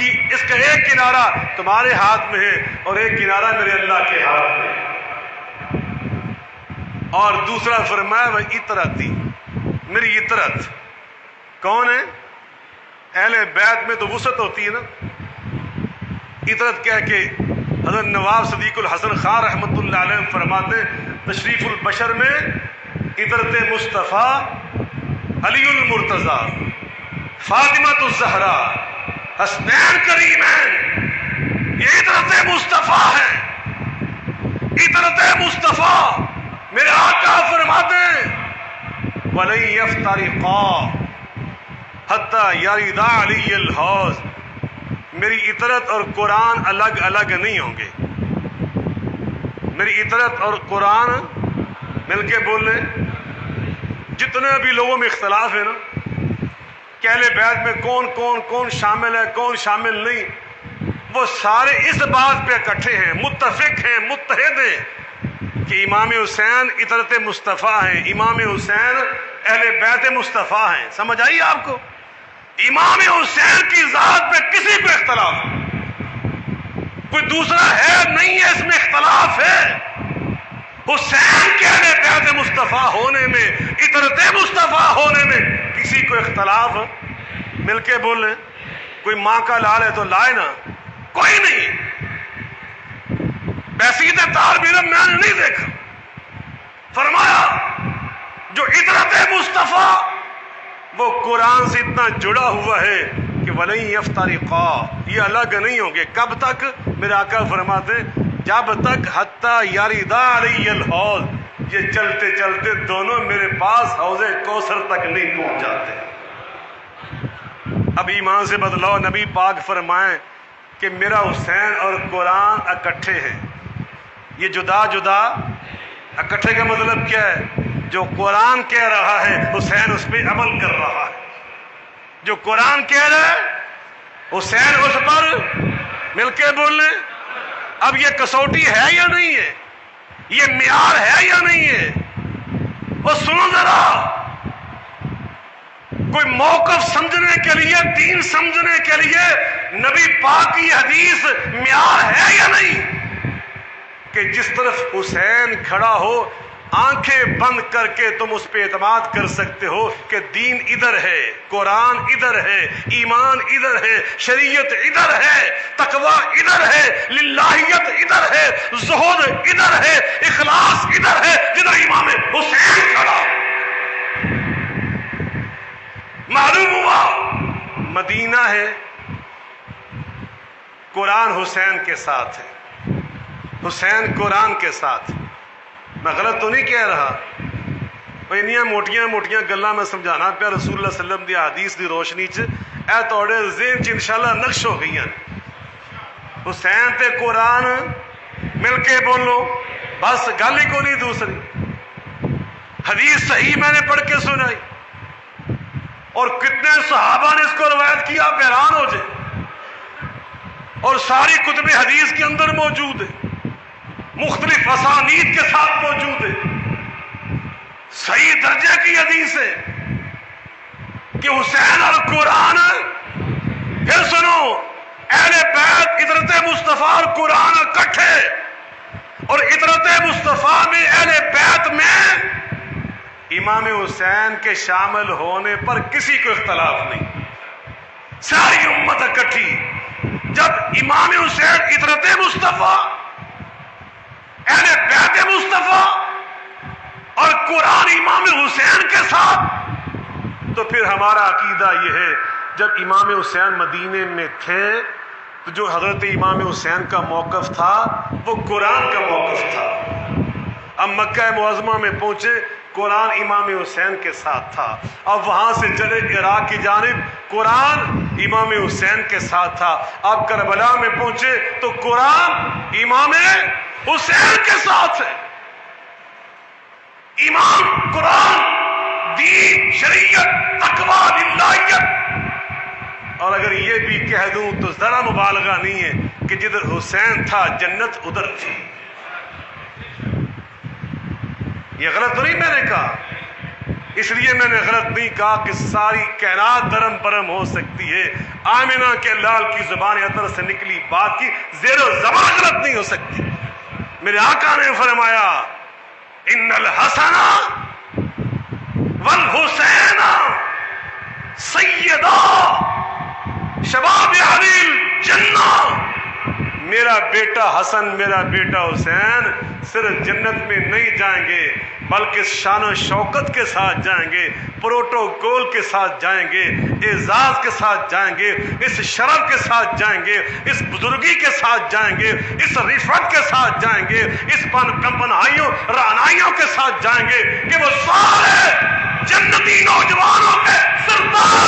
Speaker 1: کا ایک کنارہ تمہارے ہاتھ میں ہے اور ایک کنارہ میرے اللہ کے ہاتھ میں ہے۔ اور دوسرا فرمایا وہ عطرتی، میری عطرت کون ہے؟ اہل بیت میں تو وسعت ہوتی ہے نا، عطرت کہہ کے حضرت نواب صدیق الحسن خان رحمۃ اللہ علیہ فرماتے تشریف البشر میں عطرت مصطفیٰ علی المرتضی فاطمہ الزہرا حسنین کریمین، یہ عطرت مصطفیٰ ہے، عطرت مصطفیٰ۔ میرے آقا فرماتے ہیں وَلَن يَفْتَرِقَا حَتَّى يَرِدَ عَلِيَّ الْحَوْض، میری عطرت اور قرآن الگ الگ نہیں ہوں گے۔ میری عطرت اور قرآن مل کے بول لیں۔ جتنے بھی لوگوں میں اختلاف ہے نا کہ اہل بیت میں کون شامل ہے کون شامل نہیں، وہ سارے اس بات پہ اکٹھے ہیں، متفق ہیں، متحد ہیں کہ امام حسین عطرت مصطفیٰ ہیں، امام حسین اہل بیت مصطفیٰ ہیں۔ سمجھ آئی آپ کو؟ امام حسین کی ذات پہ کسی پہ اختلاف کوئی دوسرا ہے نہیں ہے، اس میں اختلاف ہے۔ حسین کے اہل بیت مصطفیٰ ہونے میں، عطرت مصطفیٰ ہونے میں کسی کو اختلاف مل کے بولیں۔ کوئی ماں کا لال ہے تو لائے نا، کوئی نہیں۔ بحثیت طالب علم میں نے نہیں دیکھا۔ فرمایا جو عطرت مصطفیٰ وہ قرآن سے اتنا جڑا ہوا ہے کہ وَلَن يَفْتَرِقَا، یہ الگ نہیں ہوں گے۔ کب تک؟ میرے آقا فرماتے جب تک حَتَّى يَرِدَ عَلِيَّ الْحَوْض، یہ چلتے چلتے دونوں میرے پاس حوض کوثر تک نہیں پہنچ جاتے۔ اب ایمان سے بدلاؤ، نبی پاک فرمائیں کہ میرا حسین اور قرآن اکٹھے ہیں۔ یہ جدا جدا، اکٹھے کا مطلب کیا ہے؟ جو قرآن کہہ رہا ہے حسین اس پہ عمل کر رہا ہے، جو قرآن کہہ رہا ہے حسین اس پر مل کے بول لیں۔ اب یہ کسوٹی ہے یا نہیں ہے؟ یہ معیار ہے یا نہیں ہے؟ وہ سنو ذرا، کوئی موقف سمجھنے کے لیے، دین سمجھنے کے لیے نبی پاک کی حدیث معیار ہے یا نہیں؟ کہ جس طرف حسین کھڑا ہو آنکھیں بند کر کے تم اس پہ اعتماد کر سکتے ہو کہ دین ادھر ہے، قرآن ادھر ہے، ایمان ادھر ہے، شریعت ادھر ہے، تقوی ادھر ہے، للہیت ادھر ہے، زہد ادھر ہے، اخلاص ادھر ہے جدھر امام حسین کھڑا۔ معلوم ہوا مدینہ ہے، قرآن حسین کے ساتھ ہے، حسین قرآن کے ساتھ۔ میں غلط تو نہیں کہہ رہا، انیاں موٹیاں موٹیاں گلاں میں سمجھانا پیا رسول اللہ صلی اللہ علیہ وسلم دی حدیث دی روشنی چ اے توڑے ذہن چ انشاءاللہ نقش ہو گئی ہیں۔ حسین تے قرآن مل کے بولو، بس گل ہی کو نہیں دوسری۔ حدیث صحیح میں نے پڑھ کے سنائی، اور کتنے صحابہ نے اس کو روایت کیا، آپ حیران ہو جائے، اور ساری کتب حدیث کے اندر موجود ہے، مختلف اسانید کے ساتھ موجود ہے، صحیح درجے کی حدیث ہے کہ حسین اور قرآن، پھر سنو، اہل بیت عطرت مصطفیٰ اور قرآن اکٹھے، اور عطرت مصطفیٰ میں اہل بیت میں امام حسین کے شامل ہونے پر کسی کو اختلاف نہیں، ساری امت اکٹھی۔ جب امام حسین عطرت مصطفیٰ، اہل بیت مصطفیٰ اور قرآن امام حسین کے ساتھ، تو پھر ہمارا عقیدہ یہ ہے جب امام حسین مدینے میں تھے تو جو حضرت امام حسین کا موقف تھا وہ قرآن کا موقف تھا۔ اب مکہ معظمہ میں پہنچے، قرآن امام حسین کے ساتھ تھا، اب وہاں سے چلے عراق کی جانب، قرآن امام حسین کے ساتھ تھا، اب کربلا میں پہنچے تو قرآن امام حسین کے ساتھ ہے۔ ایمان، قرآن، دین، شریعت، تقویٰ، للہیت۔ اور اگر یہ بھی کہہ دوں تو ذرا مبالغہ نہیں ہے کہ جدھر حسین تھا جنت ادھر تھی۔ یہ غلط تو نہیں میں نے کہا، اس لیے میں نے غلط نہیں کہا کہ ساری کائنات درم برم ہو سکتی ہے، آمنہ کے لال کی زبان اطہر سے نکلی بات کی زیر و زبر غلط نہیں ہو سکتی۔ میرے آقا نے فرمایا ان الحسن والحسین سیدا شباب اہل الجنہ۔ میرا بیٹا حسن، میرا بیٹا حسین صرف جنت میں نہیں جائیں گے بلکہ شان و شوکت کے ساتھ جائیں گے، پروٹوکول کے ساتھ جائیں گے، اعزاز کے ساتھ جائیں گے، اس شرف کے ساتھ جائیں گے، اس بزرگی کے ساتھ جائیں گے، اس رفعت کے ساتھ جائیں گے، اس پنہائیوں رعنائیوں کے ساتھ جائیں گے کہ وہ سارے جنتی نوجوانوں کے سردار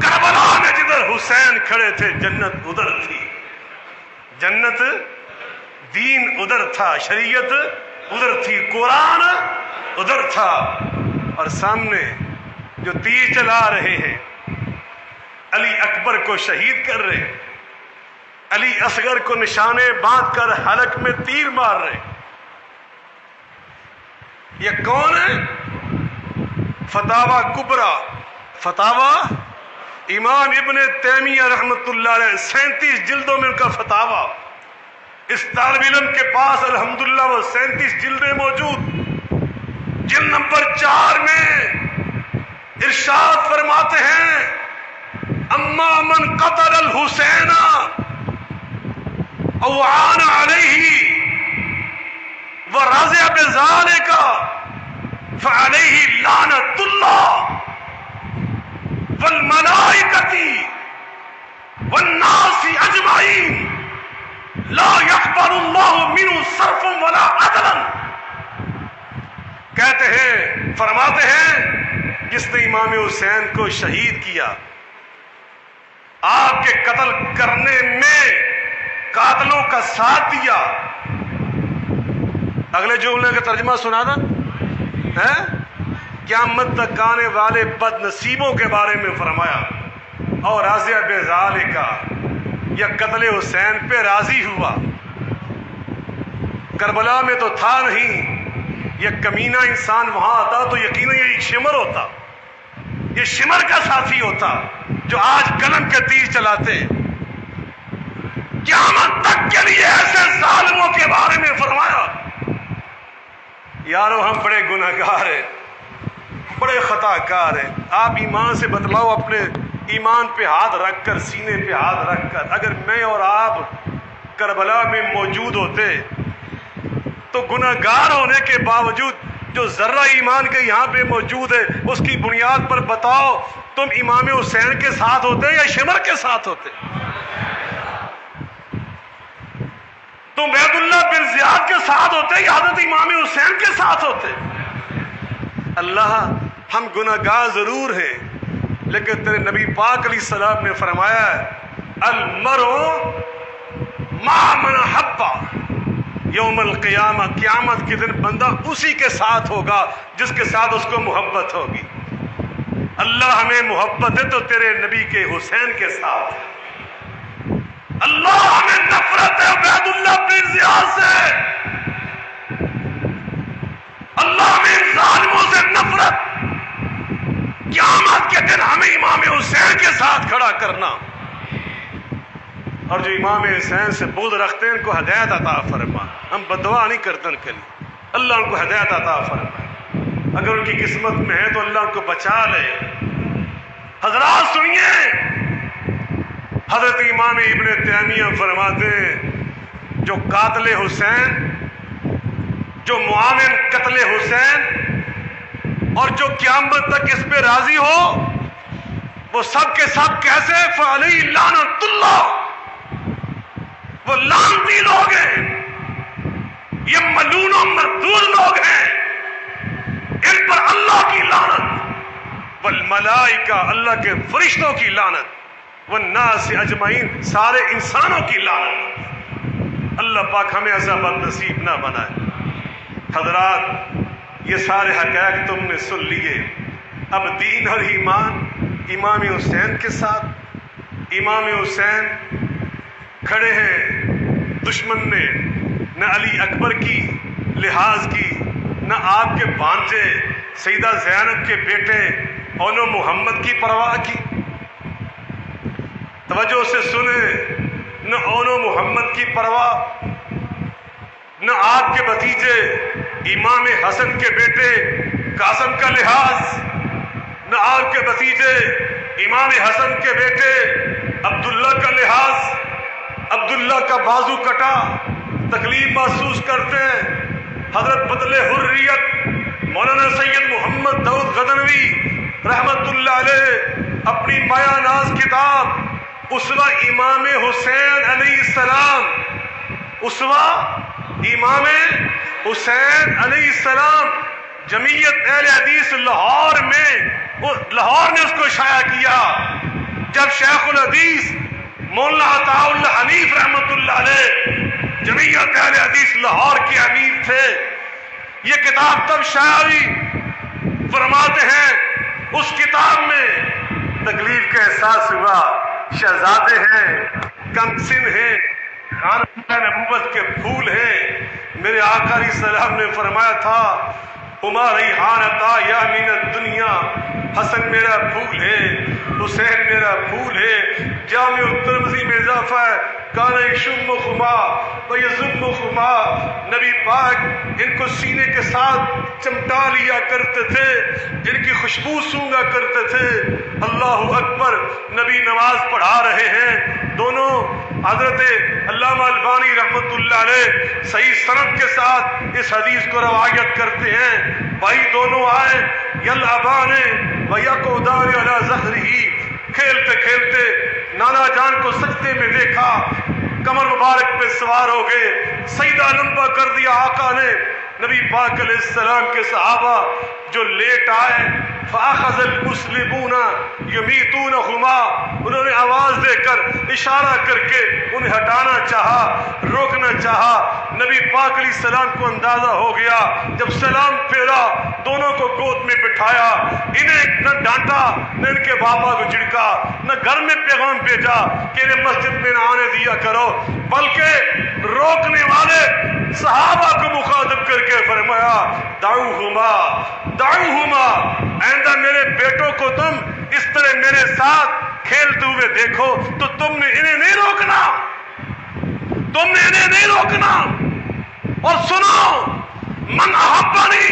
Speaker 1: کربلا میں جدھر حسین کھڑے تھے جنت ادھر تھی، جنت، دین ادھر تھا، شریعت ادھر تھی، قرآن ادھر تھا، اور سامنے جو تیر چلا رہے ہیں علی اکبر کو شہید کر رہے، علی اصغر کو نشانے باندھ کر حلق میں تیر مار رہے، یہ کون ہے؟ فتاوی کبریٰ، فتاوی امام ابن تیمیہ رحمۃ اللہ علیہ، 37 جلدوں میں ان کا فتاوی، اس طالب علم کے پاس الحمدللہ وہ 37 جلدیں موجود۔ جلد نمبر 4 میں ارشاد فرماتے ہیں اما من قتل الحسین او عان علیہ ورضی بذلک فعلیہ لعنۃ اللہ والملائکۃ والناس اجمعین لا يقبل اللہ منہ صرف ولا عدلا۔ کہتے ہیں، فرماتے ہیں جس نے امام حسین کو شہید کیا، آپ کے قتل کرنے میں قاتلوں کا ساتھ دیا، اگلے جملے کا ترجمہ سنا تھا، قیامت تک آنے والے بد نصیبوں کے بارے میں فرمایا، اور راضی بذالک، یا قتل حسین پہ راضی ہوا۔ کربلا میں تو تھا نہیں، یہ کمینہ انسان وہاں آتا تو یقیناً یہ شمر ہوتا، یہ شمر کا ساتھی ہوتا جو آج قلم کے تیر چلاتے۔ قیامت تک کے لیے ایسے ظالموں کے بارے میں یارو ہم بڑے گناہگار ہیں، بڑے خطا کار ہیں. آپ ایمان سے بتلاؤ، اپنے ایمان پہ ہاتھ رکھ کر، سینے پہ ہاتھ رکھ کر، اگر میں اور آپ کربلا میں موجود ہوتے تو گناہگار ہونے کے باوجود جو ذرہ ایمان کے یہاں پہ موجود ہے، اس کی بنیاد پر بتاؤ تم امام حسین کے ساتھ ہوتے یا شمر کے ساتھ ہوتے؟ تم عبید اللہ بن زیاد کے ساتھ ہوتے یا حضرت امام حسین کے ساتھ ہوتے؟ اللہ، ہم گناہگار ضرور ہیں، لیکن تیرے نبی پاک علیہ السلام نے فرمایا المرء مع من احب یوم القیامہ، قیامت کے دن بندہ اسی کے ساتھ ہوگا جس کے ساتھ اس کو محبت ہوگی. اللہ ہمیں محبت ہے تو تیرے نبی کے حسین کے ساتھ. اللہ ہمیں نفرت ہے عبید اللہ بن زیاد سے. اللہ ہمیں ظالموں سے نفرت. قیامت کے دن ہمیں امام حسین کے ساتھ کھڑا کرنا. اور جو امام حسین سے بغض رکھتے ہیں ان کو ہدایت عطا فرما. ہم بدعا نہیں کرتے ان کے لیے، اللہ ان کو ہدایت عطا فرما. اگر ان کی قسمت میں ہے تو اللہ ان کو بچا لے. حضرات سنیے، حضرت امام ابن تیمیہ فرماتے ہیں جو قاتل حسین، جو معاون قتل حسین، اور جو قیامت تک اس پہ راضی ہو، وہ سب کے سب کیسے فعلی لعنت اللہ، وہ لعنتی لوگ ہیں، یہ ملعون و مردود لوگ ہیں، ان پر اللہ کی لعنت، والملائکہ، اللہ کے فرشتوں کی لعنت، والناس اجمعین، سارے انسانوں کی لعنت. اللہ پاک ہمیں ایسا بد نصیب نہ بنائے. حضرات، یہ سارے حقائق تم نے سن لیے. اب دین اور ایمان امام حسین کے ساتھ. امام حسین کھڑے ہیں، دشمن نے نہ علی اکبر کی لحاظ کی، نہ آپ کے بھانجے سیدہ زینب کے بیٹے اون محمد کی پرواہ کی. توجہ سے سنیں، نہ اون محمد کی پرواہ، نہ آپ کے بھتیجے امام حسن کے بیٹے قاسم کا لحاظ، نہ آپ کے بھتیجے امام حسن کے بیٹے عبداللہ کا لحاظ. عبداللہ کا بازو کٹا، تکلیف محسوس کرتے ہیں. حضرت بدل حریت مولانا سید محمد داؤد غزنوی رحمت اللہ علیہ اپنی مایا ناز کتاب اسوہ امام حسین علیہ السلام، اسوہ امام حسین علیہ السلام، جمعیت اہل حدیث لاہور نے اس کو شائع کیا. جب شیخ الحدیث مولانا عطاء اللہ حنیف رحمت اللہ علیہ جمعیت اہل حدیث لاہور کے امیر تھے، یہ کتاب تب شائع ہوئی. فرماتے ہیں اس کتاب میں تکلیف کا احساس ہوا. شہزادے ہیں، کم سن ہیں، خاندان نبوت کے پھول ہیں. میرے آقا علیہ السلام نے فرمایا تھا ہما ریحانتا یا من الدنیا، حسن میرا پھول ہے، حسین میرا پھول ہے. جامع الترمذی میں اضافہ ہے کان یشمخما ویضمخما، نبی پاک ان کو سینے کے ساتھ چمٹا لیا کرتے تھے، ان کی خوشبو سونگا کرتے تھے. اللہ اکبر. نبی نماز پڑھا رہے ہیں، دونوں حضرت علامہ البانی رحمت اللہ علیہ صحیح سند کے ساتھ اس حدیث کو روایت کرتے ہیں. بھائی دونوں آئے، یلعبان ویقعدان علی ظہرہ، کھیلتے کھیلتے نانا جان کو سجدے میں دیکھا، کمر مبارک پہ سوار ہو گئے، سجدہ لمبا کر دیا آقا نے. نبی پاک علیہ السلام کے صحابہ جو لیٹ آئے، فاخذ المسلمون یمیتونہما، انہوں نے آواز دے کر اشارہ کر کے انہیں ہٹانا چاہا، روکنا چاہا. نبی پاک علیہ السلام کو اندازہ ہو گیا. جب سلام پھیرا، دونوں کو گود میں بٹھایا، انہیں نہ ڈانٹا نہ ان کے بابا کو جھڑکا، نہ گھر میں پیغام بھیجا کہ انہیں مسجد میں نہ آنے دیا کرو، بلکہ روکنے والے صحابہ کو مخاطب کر کے فرمایا دعوہما دعوہما، آئندہ میرے بیٹوں کو تم اس طرح میرے ساتھ کھیلتے ہوئے دیکھو تو تم نے انہیں نہیں روکنا، تم نے انہیں نہیں روکنا. اور سنو، من احبنی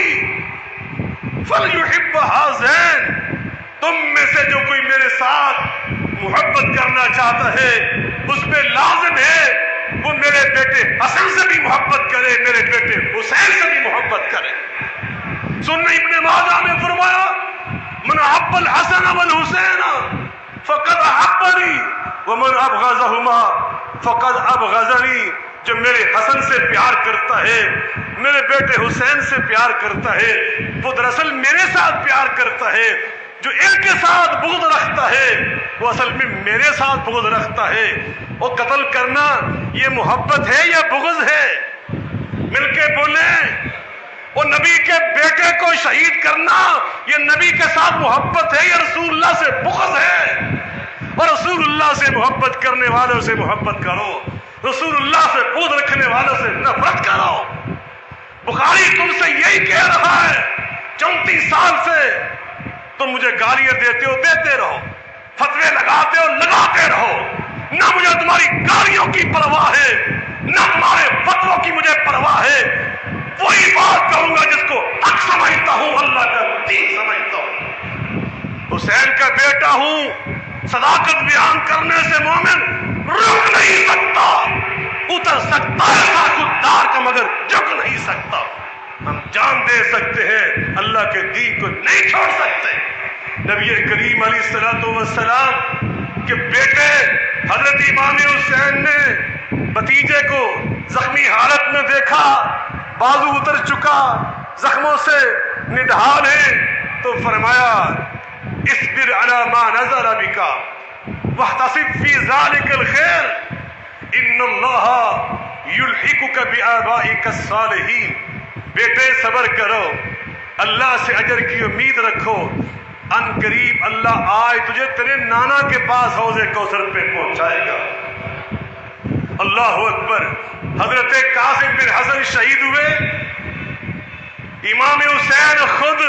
Speaker 1: فلیحب ہذین، تم میں سے جو کوئی میرے ساتھ محبت کرنا چاہتا ہے اس پہ لازم ہے وہ میرے بیٹے حسن سے بھی محبت کرے، میرے بیٹے حسین سے بھی محبت کرے۔ سنن ابن ماجہ نے فرمایا من احب الحسن والحسین فقد احبنی ومن ابغضہما فقد ابغضنی، جو میرے حسن سے پیار کرتا ہے، میرے بیٹے حسین سے پیار کرتا ہے، وہ دراصل میرے ساتھ پیار کرتا ہے۔ جو ان کے ساتھ بغض رکھتا ہے وہ اصل میں میرے ساتھ بغض رکھتا ہے۔ وہ قتل کرنا یہ محبت ہے یا بغض ہے؟ مل کے بولیں۔ وہ نبی کے بیٹے کو شہید کرنا یہ نبی کے ساتھ محبت ہے یا رسول اللہ سے بغض ہے؟ اور رسول اللہ سے محبت کرنے والوں سے محبت کرو، رسول اللہ سے بغض رکھنے والوں سے نفرت کرو۔ بخاری تم سے یہی کہہ رہا ہے، 34 سال سے تم مجھے گالیاں دیتے ہو، دیتے رہو، فتوے لگاتے ہو، لگاتے رہو، نہ مجھے تمہاری گالیوں کی پرواہ ہے نہ تمہارے فتووں کی مجھے پرواہ ہے۔ وہی بات کروں گا جس کو حق سمجھتا ہوں، اللہ کا دین سمجھتا ہوں، حسین کا بیٹا ہوں۔ صداقت بیان کرنے سے مومن رک نہیں سکتا، اتر سکتا ہے ساکھدار کا مگر جھک نہیں سکتا۔ ہم جان دے سکتے ہیں، اللہ کے دین کو نہیں چھوڑ سکتے۔ نبی کریم علیہ الصلوۃ والسلام کے بیٹے حضرت امام حسین نے بھتیجے کو زخمی حالت میں دیکھا، بازو اتر چکا، زخموں سے نڈھال ہے، تو فرمایا اصبر علی ما نزل بک واحتسب فی ذلک الخیر ان اللہ یلحقک بآبائک الصالحین۔ بیٹے صبر کرو، اللہ سے اجر کی امید رکھو، ان قریب اللہ آئے تجھے تیرے نانا کے پاس حوض کوثر پہ پہنچائے گا۔ اللہ اکبر۔ حضرت قاسم بن حسن شہید ہوئے، امام حسین خود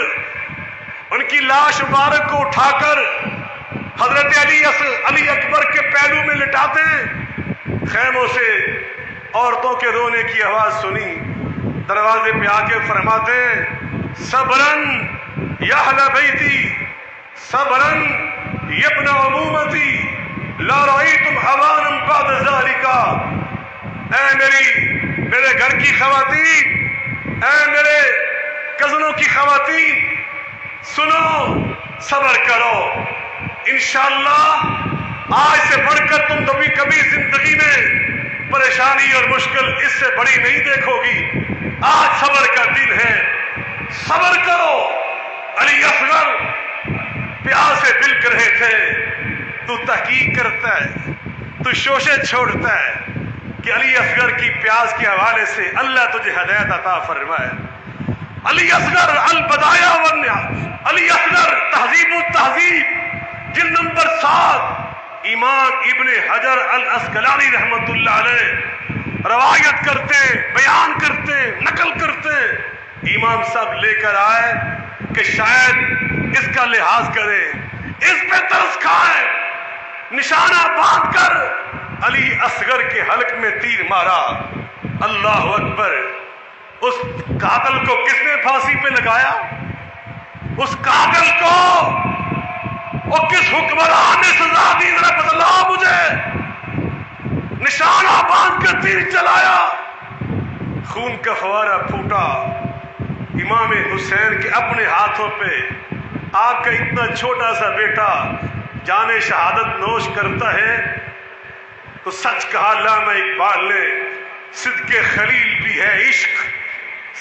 Speaker 1: ان کی لاش مبارک کو اٹھا کر حضرت علی اکبر کے پہلو میں لٹاتے ہیں۔ خیموں سے عورتوں کے رونے کی آواز سنی، دروازے پہ آ کے فرماتے ہیں صبرن یا اہل بیتی، صبرن یبن عمومتی، لا رأیتم حوانا بعد ذالک۔ اے میرے گھر کی خواتین، اے میرے کزنوں کی خواتین، سنو، صبر کرو، انشاءاللہ آج سے بڑھ کر تم کبھی زندگی میں پریشانی اور مشکل اس سے بڑی نہیں دیکھو گی۔ آج صبر کا دن ہے، صبر کرو۔ علی اصغر پیاس سے بلک رہے تھے، تو تحقیق کرتا ہے، تو شوشے چھوڑتا ہے کہ علی اصغر کی پیاس کے حوالے سے اللہ تجھے ہدایت عطا فرمائے۔ علی اصغر البدایہ والنہایہ، علی اصغر تہذیب التہذیب جلد نمبر 7، امام ابن حجر العسقلانی رحمت اللہ علیہ روایت کرتے، بیان کرتے، نقل کرتے، امام صاحب لے کر آئے کہ شاید اس کا لحاظ کرے، اس پہ ترس کھائے، نشانہ باندھ کر علی اصغر کے حلق میں تیر مارا۔ اللہ اکبر۔ اس قاتل کو کس نے پھانسی پہ لگایا؟ اس قاتل کو اور کس حکمران نے سزا دی؟ ذرا بتلاؤ مجھے۔ نشانہ باندھ کر تیر چلایا، خون کا فوارہ پھوٹا، امام حسین کے اپنے ہاتھوں پہ آپ کا اتنا چھوٹا سا بیٹا جان شہادت نوش کرتا ہے۔ تو سچ کہا علامہ اقبال نے، صدق خلیل بھی ہے عشق،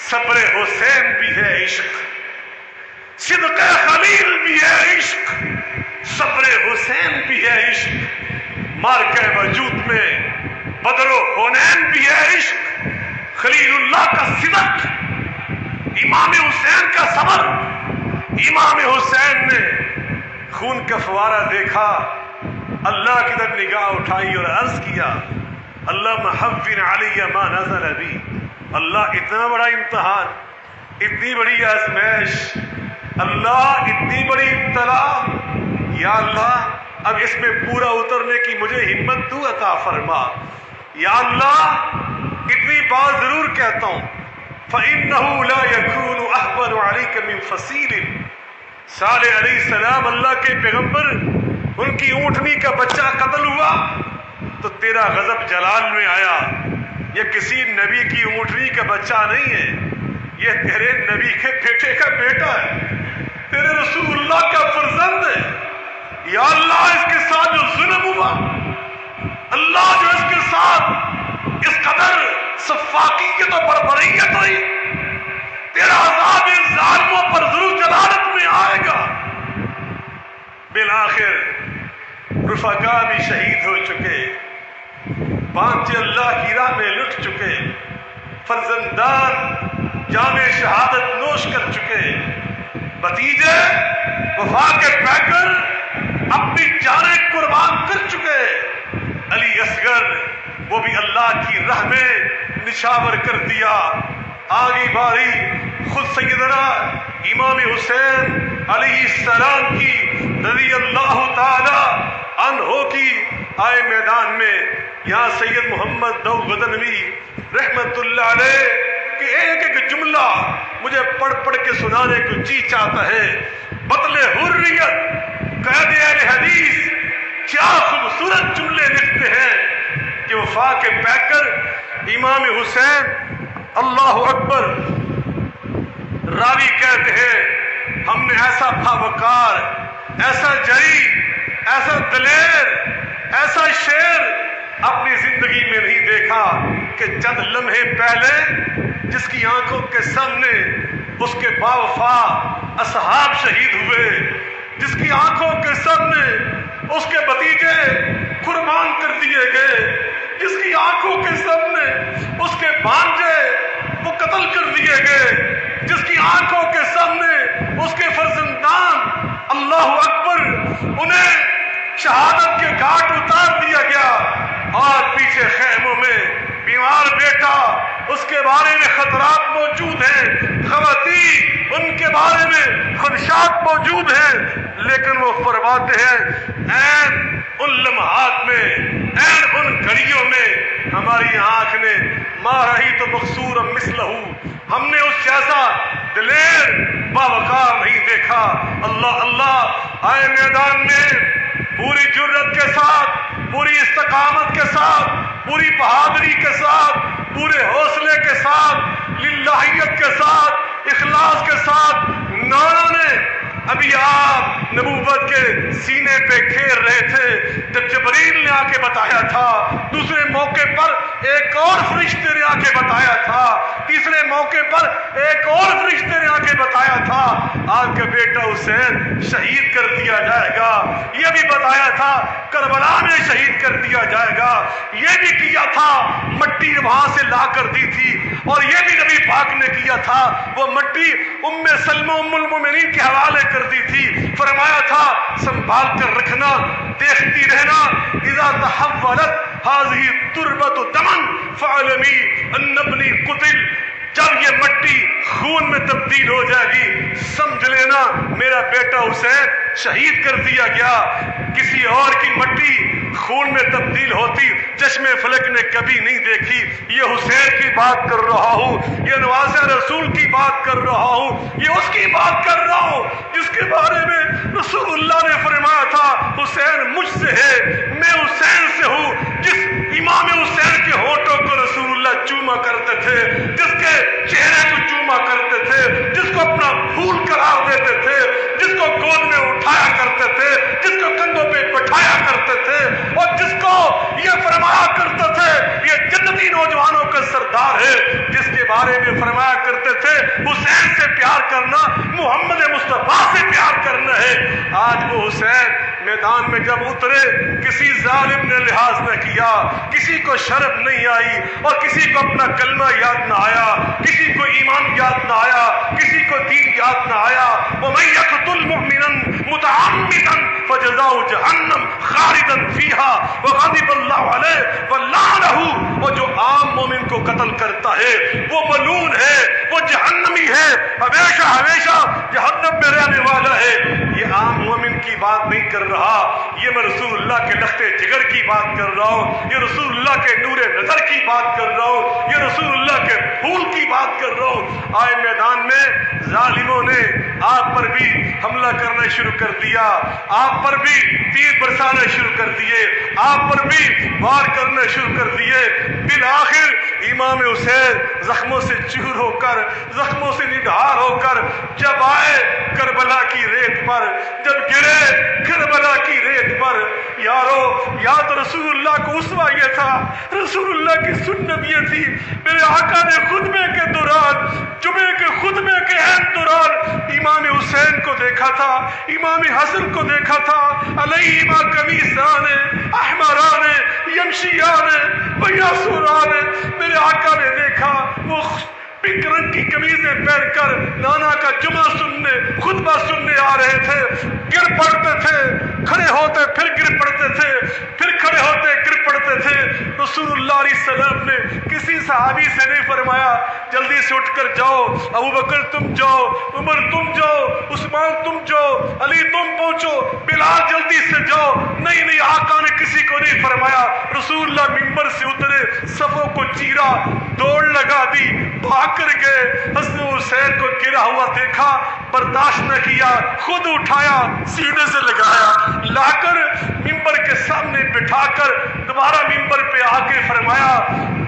Speaker 1: صبر حسین بھی ہے عشق، صدق خلیل بھی ہے عشق، صبر حسین بھی ہے عشق، مارکہ وجود میں بدر و حنین بھی ہے عشق، خلیل اللہ کا صدق، امام حسین کا صبر۔ امام حسین نے خون کا فوارہ دیکھا، اللہ کی طرف نگاہ اٹھائی اور عرض کیا اللہ محفن علی ما نزل بی۔ اللہ اتنا بڑا امتحان، اتنی بڑی آزمائش، اللہ اتنی بڑی ابتلا، یا اللہ اب اس میں پورا اترنے کی مجھے ہمت تو عطا فرما۔ یا اللہ اتنی بات ضرور کہتا ہوں، فإنه لا يكون أهون عليك من فصيل. صالح علیہ السلام اللہ کے پیغمبر، ان کی اونٹنی کا بچہ قتل ہوا تو تیرا غضب جلال میں آیا. یہ کسی نبی کی اونٹنی کا بچہ نہیں ہے، یہ تیرے نبی کے بیٹے کا بیٹا ہے، تیرے رسول اللہ کا فرزند ہے. یا اللہ اس کے ساتھ جو ظلم ہوا، اللہ جو اس کے ساتھ اس قدر سفاکیت و بربریت ہوئی، تیرا عذاب ان ظالموں پر ضرور جلالت میں آئے گا. بالآخر رفقا بھی شہید ہو چکے، بانچے اللہ کی راہ میں لٹ چکے، فرزندان جام شہادت نوش کر چکے، بھتیجے وفا کے پیکر اپنی جانیں قربان کر چکے. علی اصغر وہ بھی اللہ کی راہ میں نشاور کر دیا. آگے باری خود سیدنا امام حسین علیہ السلام کی رضی اللہ تعالی عنہ کی آئے میدان میں. یہاں سید محمد داؤد غزنوی رحمت اللہ علیہ کہ ایک ایک جملہ مجھے پڑھ پڑھ کے سنانے کو جی چاہتا ہے. بطل حریت قائد اہل حدیث کیا خوبصورت جملے لکھتے ہیں کہ وفا کے پیکر امام حسین اللہ اکبر راوی کہتے ہیں ہم نے ایسا باوقار، ایسا جری، ایسا دلیر، ایسا شیر اپنی زندگی میں نہیں دیکھا کہ چند لمحے پہلے جس کی آنکھوں کے سامنے اس کے باوفا اصحاب شہید ہوئے، جس کی آنکھوں کے سامنے اس کے بھتیجے قربان کر دیے گئے، جس کی آنکھوں کے سامنے اس کے بھانجے وہ قتل کر دیے گئے، جس کی آنکھوں کے سامنے اس کے فرزندان اللہ اکبر انہیں شہادت کے گھاٹ اتار دیا گیا، اور پیچھے خیموں میں بیمار بیٹا، اس کے بارے میں خطرات موجود ہیں، خواتین ان کے بارے میں خدشات موجود ہیں، لیکن وہ فرماتے ہیں این ان لمحات میں، این ان گھڑیوں میں ہماری آنکھ نے ما رہی تو مقصورا مثلہ، ہم نے اس جیسا دلیر باوقار نہیں دیکھا. اللہ اللہ آئے میدان میں پوری جرت کے ساتھ، پوری استقامت کے ساتھ، پوری بہادری کے ساتھ، پورے حوصلے کے ساتھ، للہیت کے ساتھ، اخلاص کے ساتھ نانوں نے ابھی آپ نبوت کے سینے پہ کھیر رہے تھے جب جبریل نے آ کے بتایا تھا، دوسرے موقع پر ایک اور فرشتے نے آ کے بتایا تھا، تیسرے موقع پر ایک اور فرشتے نے آ کے بتایا تھا آپ کا بیٹا حسین شہید کر دیا جائے گا. یہ بھی بتایا تھا کربلا میں شہید کر دیا جائے گا. یہ بھی کیا تھا مٹی وہاں سے لا کر دی تھی، اور یہ بھی نبی پاک نے کیا تھا، وہ مٹی ام سلمہ ام المومنین کے حوالے کر دی تھی. فرمایا تھا سنبھال کر رکھنا، دیکھتی رہنا، اذا تحولت هذه التربة دما فاعلمی ان ابنی قتل، جب یہ مٹی خون میں تبدیل ہو جائے گی سمجھ لینا میرا بیٹا حسین شہید کر دیا گیا. کسی اور کی مٹی خون میں تبدیل ہوتی چشم فلک نے کبھی نہیں دیکھی. یہ حسین کی بات کر رہا ہوں، یہ نواز رسول کی بات کر رہا ہوں، یہ اس کی بات کر رہا ہوں جس کے بارے میں رسول اللہ نے فرمایا تھا حسین مجھ سے ہے، میں حسین سے ہوں. جس امام حسین کے ہونٹوں کو رسول اللہ چوما کرتے تھے، جس کے چہرے کو چوما کرتے تھے، جس کو اپنا پھول قرار دیتے تھے، جس کو گود میں اٹھایا کرتے تھے، جس کو کندھوں پہ بٹھایا کرتے تھے، اور جس کو یہ فرمایا کرتے تھے یہ جنتی نوجوانوں کا سردار ہے، جس کے بارے میں فرمایا کرتے تھے حسین سے پیار کرنا محمد مصطفیٰ سے پیار کرنا ہے. آج وہ حسین میدان میں جب اترے کسی ظالم نے لحاظ نہ کیا، کسی کو شرف نہیں آئی، اور کسی کو اپنا کلمہ یاد نہ آیا، کسی کو ایمان یاد نہ آیا، کسی کو دین یاد نہ آیا. وَمَن يَقْتُلْ مُؤْمِنًا مُتَعَمِّدًا فَجَزَاؤُهُ جَهَنَّمُ خَالِدًا فِيهَا وَغَضِبَ اللَّهُ عَلَيْهِ وَلَعَنَهُ. اور جو عام مومن کو قتل کرتا ہے وہ ملعون ہے، وہ جہنمی ہے، ہمیشہ ہمیشہ جہنم میں رہنے والا ہے. یہ عام مومن کی بات نہیں کر رہا، یہ میں رسول اللہ کے لخت جگر کی بات کر رہا ہوں، یہ رسول اللہ کے نور نظر کی بات کر رہا ہوں، یہ رسول اللہ کے پھول کی بات کر رہا ہوں، آئے میدان میں ظالموں نے آپ پر بھی حملہ کرنا شروع کر دیا، آپ پر بھی تیر برسانا شروع کر دیے، آپ پر بھی وار کرنا شروع کر دیے۔ بالآخر امام حسین زخموں سے چور ہو کر، زخموں سے نڈھال ہو کر جب آئے کربلا کی ریت پر، جب گرے کربلا کی ریت پر، یارو یاد رسول اللہ کو اسوہ یہ تھا، رسول اللہ کی سنت یہ تھی۔ میرے آقا نے خطبے کے دوران، جمعے کے خطبے کے عین دوران امام حسین کو دیکھا تھا، امام حسن کو دیکھا تھا، علیہما قمیصان احمران یمشیان و یسوران۔ میرے آقا نے دیکھا وہ پنک رنگ کی قمیضیں پہن کر نانا کا جمعہ سننے، خطبہ سننے آ رہے تھے، گر پڑتے تھے، کھڑے ہوتے پھر گر پڑتے تھے، پھر کھڑے ہوتے گر پڑتے تھے۔ رسول اللہ علیہ السلام نے کسی صحابی سے نہیں فرمایا جلدی سے اٹھ کر جاؤ، ابو بکر تم جاؤ، عمر تم جاؤ، عثمان تم جاؤ، علی تم پہنچو، بلال جلدی سے جاؤ۔ نہیں نہیں، آقا نے کسی کو نہیں فرمایا۔ رسول اللہ ممبر سے اترے، صفوں کو چیرا، دوڑ لگا دی، بھاگ کر گئے، حسن حسین کو گرا ہوا دیکھا، برداشت نہ کیا، خود اٹھایا، سینے سے لگایا، لا کر ممبر کے سامنے بٹھا کر دوبارہ ممبر پہ آ کے فرمایا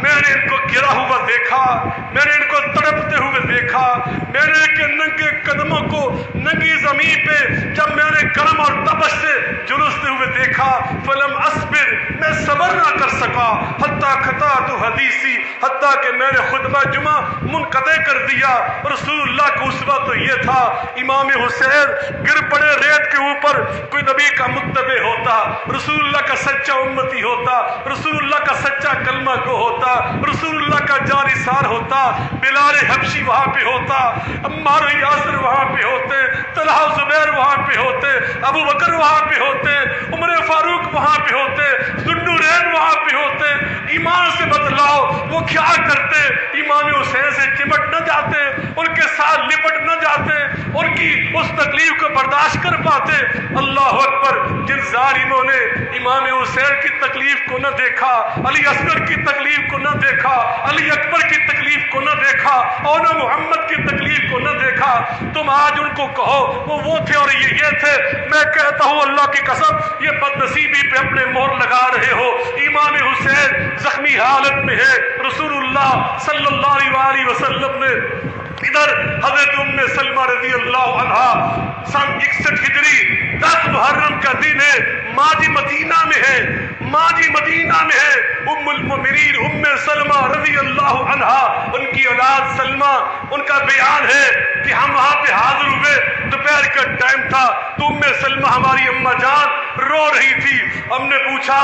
Speaker 1: میں نے ان کو گرا ہوا دیکھا، میں نے ان کو تڑپتے ہوئے دیکھا، میں نے ان کے ننگے قدموں کو ننگی زمین پہ جب میں نے گرم اور تپش سے جلوستے ہوئے دیکھا، فلم اصبر، میں صبر نہ کر سکا، حتیٰ خطأت حدیثی، حتیٰ کہ میں نے خطبہ جمعہ منقطع کر دیا۔ رسول اللہ کا اسوہ تو یہ تھا، امام حسین گر پڑے ریت کے اوپر، کوئی نبی کا متبع ہوتا، رسول اللہ کا سچا امتی ہوتا، رسول اللہ کا سچا کلمہ گو ہوتا، رسول اللہ کا جانثار ہوتا، بلال حبشی وہاں پہ ہوتا، عمار و یاسر وہاں پہ ہوتے، طلحہ و زبیر وہاں پہ ہوتے، ابو بکر وہاں پہ ہوتے، عمر فاروق وہاں پہ ہوتے، ذوالنورین وہاں پہ ہوتے۔ ایمان سے بتلاؤ وہ کیا کرتے؟ امام حسین سے چمٹ نہ جاتے، ان کے ساتھ لپٹ نہ جاتے، ان کی اس تکلیف کو برداشت کر پاتے؟ اللہ اکبر! جن ظالموں نے امام حسین کی تکلیف کو نہ دیکھا، علی اصغر کی تکلیف کو نہ دیکھا، علی اکبر کی تکلیف کو نہ دیکھا، اور نہ محمد کی تکلیف کو نہ دیکھا، تم آج ان کو کہو وہ تھے اور یہ تھے، میں کہتا ہوں اللہ کی قسم یہ بد نصیبی پہ اپنے مہر لگا رہے ہو۔ امام حسین زخمی حالت میں ہے، رسول اللہ صلی اللہ علیہ وسلم نے ادھر حضرت ام سلمہ رضی اللہ عنہا سن 61 ہجری 10 محرم کا دن ہے، ماضی مدینہ میں ہے، ماضی مدینہ میں ہے، ام المؤمنین ام سلمہ رضی اللہ عنہا، ان کی اولاد سلمہ، ان کا بیان ہے کہ ہم وہاں پہ حاضر ہوئے، دوپہر کا ٹائم تھا، تو ام سلمہ ہماری اماں جان رو رہی تھی۔ ہم نے پوچھا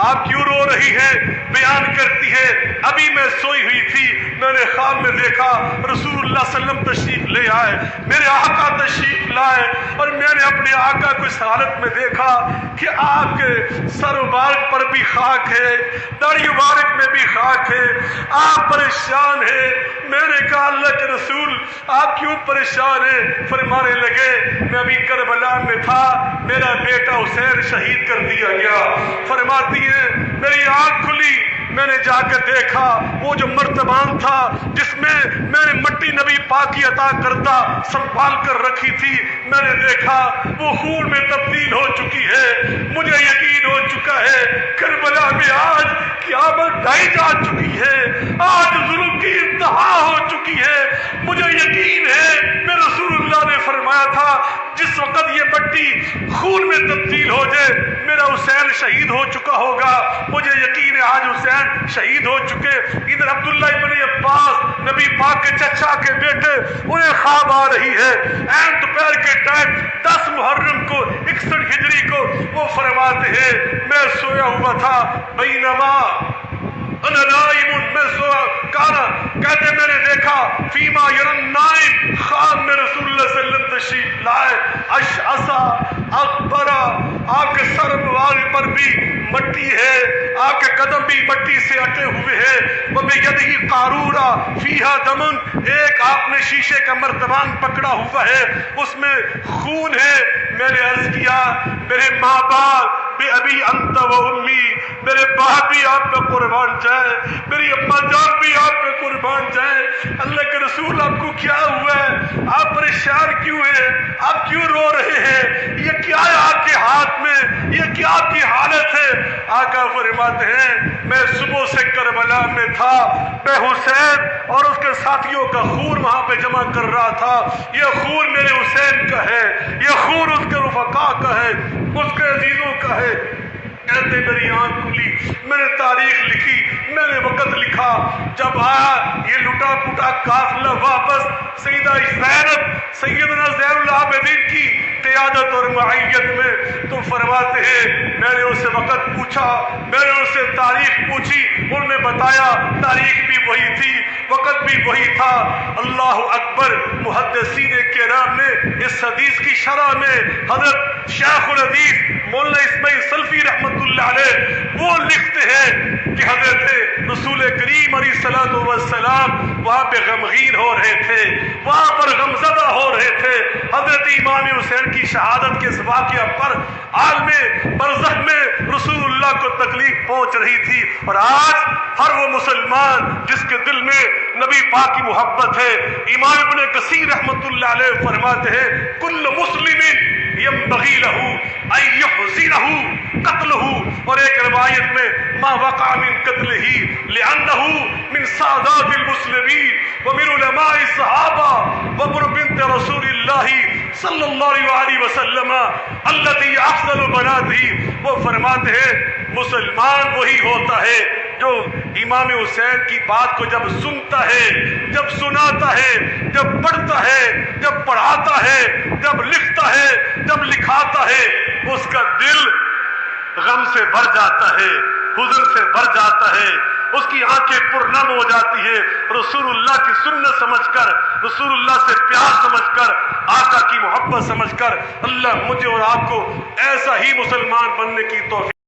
Speaker 1: آپ کیوں رو رہی ہیں؟ بیان کرتی ہے ابھی میں سوئی ہوئی تھی، میں نے خواب میں دیکھا رسول اللہ صلی اللہ علیہ وسلم تشریف لے آئے، میرے آقا تشریف لائے، اور میں نے اپنے آقا کو اس حالت میں دیکھا کہ آپ کے سر مبارک پر بھی خاک ہے، داڑھی مبارک میں بھی خاک ہے، آپ پریشان ہیں۔ میں نے کہا اللہ کے رسول آپ کیوں پریشان ہیں؟ فرمانے لگے میں ابھی کربلا میں تھا، میرا بیٹا حسین شہید کر دیا گیا۔ فرماتی ہیں میری آنکھ کھلی، میں نے جا کے دیکھا وہ جو مرتبان تھا جس میں میں نے مٹی نبی پاک کی عطا کردہ سنبھال کر رکھی تھی، میں نے دیکھا وہ خون میں تبدیل ہو چکی ہے۔ مجھے یقین ہو چکا ہے کربلا میں آج قیامت ڈھائی جا چکی ہے، آج ظلم کی انتہا ہو چکی ہے۔ مجھے یقین ہے میں رسول اللہ نے فرمایا تھا جس وقت یہ مٹی خون میں تبدیل ہو جائے میرا حسین شہید ہو چکا ہوگا۔ مجھے یقین ہے آج حسین شہید ہو چکے۔ ادھر عبداللہ ابن عباس نبی پاک کے چچا کے بیٹے، انہیں خواب آ رہی ہے، عین دوپہر کے ٹائم 10 محرم کو 61 ہجری کو وہ فرماتے ہیں میں سویا ہوا تھا، بینما انا نائم، میں سویا کانا، کہتے میں نے دیکھا فیما یرن نائم، خواب میں رسول اللہ صلی اللہ علیہ وسلم تشریف لائے، اشعثا اکبرا، آپ کے سر مبارک پر بھی مٹی ہے، آپ کے قدم بھی مٹی سے اٹے ہوئے ہیں، وَبِيَدِهِ قَارُورًا فِيهَا دَمٌ، ایک آپ نے شیشے کا مرتبان پکڑا ہوا ہے، اس میں خون ہے۔ میں نے عرض کیا میرے ماں باپ بے ابی انت و امی، میرے باپ بھی آپ پہ قربان جائے، میری اماں جان بھی آپ پہ قربان جائے، اللہ کے رسول آپ کو کیا ہوا ہے؟ آپ پریشان کیوں ہیں؟ آپ کیوں رو رہے ہیں؟ یہ کیا ہے آپ کے ہاتھ میں؟ یہ کیا آپ کی حالت ہے؟ آقا فرماتے ہیں میں صبح سے کربلا میں تھا، میں حسین اور اس کے ساتھیوں کا خون وہاں پہ جمع کر رہا تھا۔ یہ خون میرے حسین کا ہے، یہ خون اس کے رفقا کا ہے، اس کے عزیزوں کا ہے۔ کہتے میری آنکھ کھلی، میں نے تاریخ لکھی، میں نے وقت لکھا۔ جب آیا یہ لٹا پٹا قافلہ واپس سیدہ زینب سیدنا زین العابدین کی قیادت اور معیت میں، تو فرماتے ہیں میں نے ان سے وقت پوچھا، میں نے ان سے تاریخ پوچھی، انہوں نے بتایا تاریخ بھی وہی تھی، وقت بھی وہی تھا۔ اللہ اکبر! محدثین کرام نے اس حدیث کی شرح میں حضرت شیخ الحدیث مولانا اسماعیل سلفی رحمۃ اللہ علیہ وہ لکھتے ہیں کہ حضرت رسول کریم علیہ الصلوۃ والسلام وہاں پہ غمگین ہو رہے تھے، وہاں پر غمزدہ ہو رہے تھے۔ حضرت امام حسین کی شہادت کے اس واقعہ پر عالم برزخ میں رسول اللہ کو تکلیف پہنچ رہی تھی، اور آج ہر وہ مسلمان جس کے دل میں نبی پاک کی محبت ہے، امام ابن کثیر رحمۃ اللہ علیہ فرماتے ہیں کل مسلم ينبغي له ان يحزنه قتله، اور ایک روایت میں ما وقع من قتله لانه من سادات المسلمين ومن علماء الصحابه وابن بنت رسول الله صلی اللہ علیہ وسلم التي افضل بناته۔ وہ فرماتے ہیں مسلمان وہی ہوتا ہے جو امام حسین کی بات کو جب سنتا ہے، جب سناتا ہے، جب پڑھتا ہے، جب پڑھاتا ہے، جب لکھتا ہے، جب لکھاتا ہے، اس کا دل غم سے بھر جاتا ہے، حزن سے بھر جاتا ہے، اس کی آنکھیں پرنم ہو جاتی ہے، رسول اللہ کی سنت سمجھ کر، رسول اللہ سے پیار سمجھ کر، آقا کی محبت سمجھ کر۔ اللہ مجھے اور آپ کو ایسا ہی مسلمان بننے کی توفیق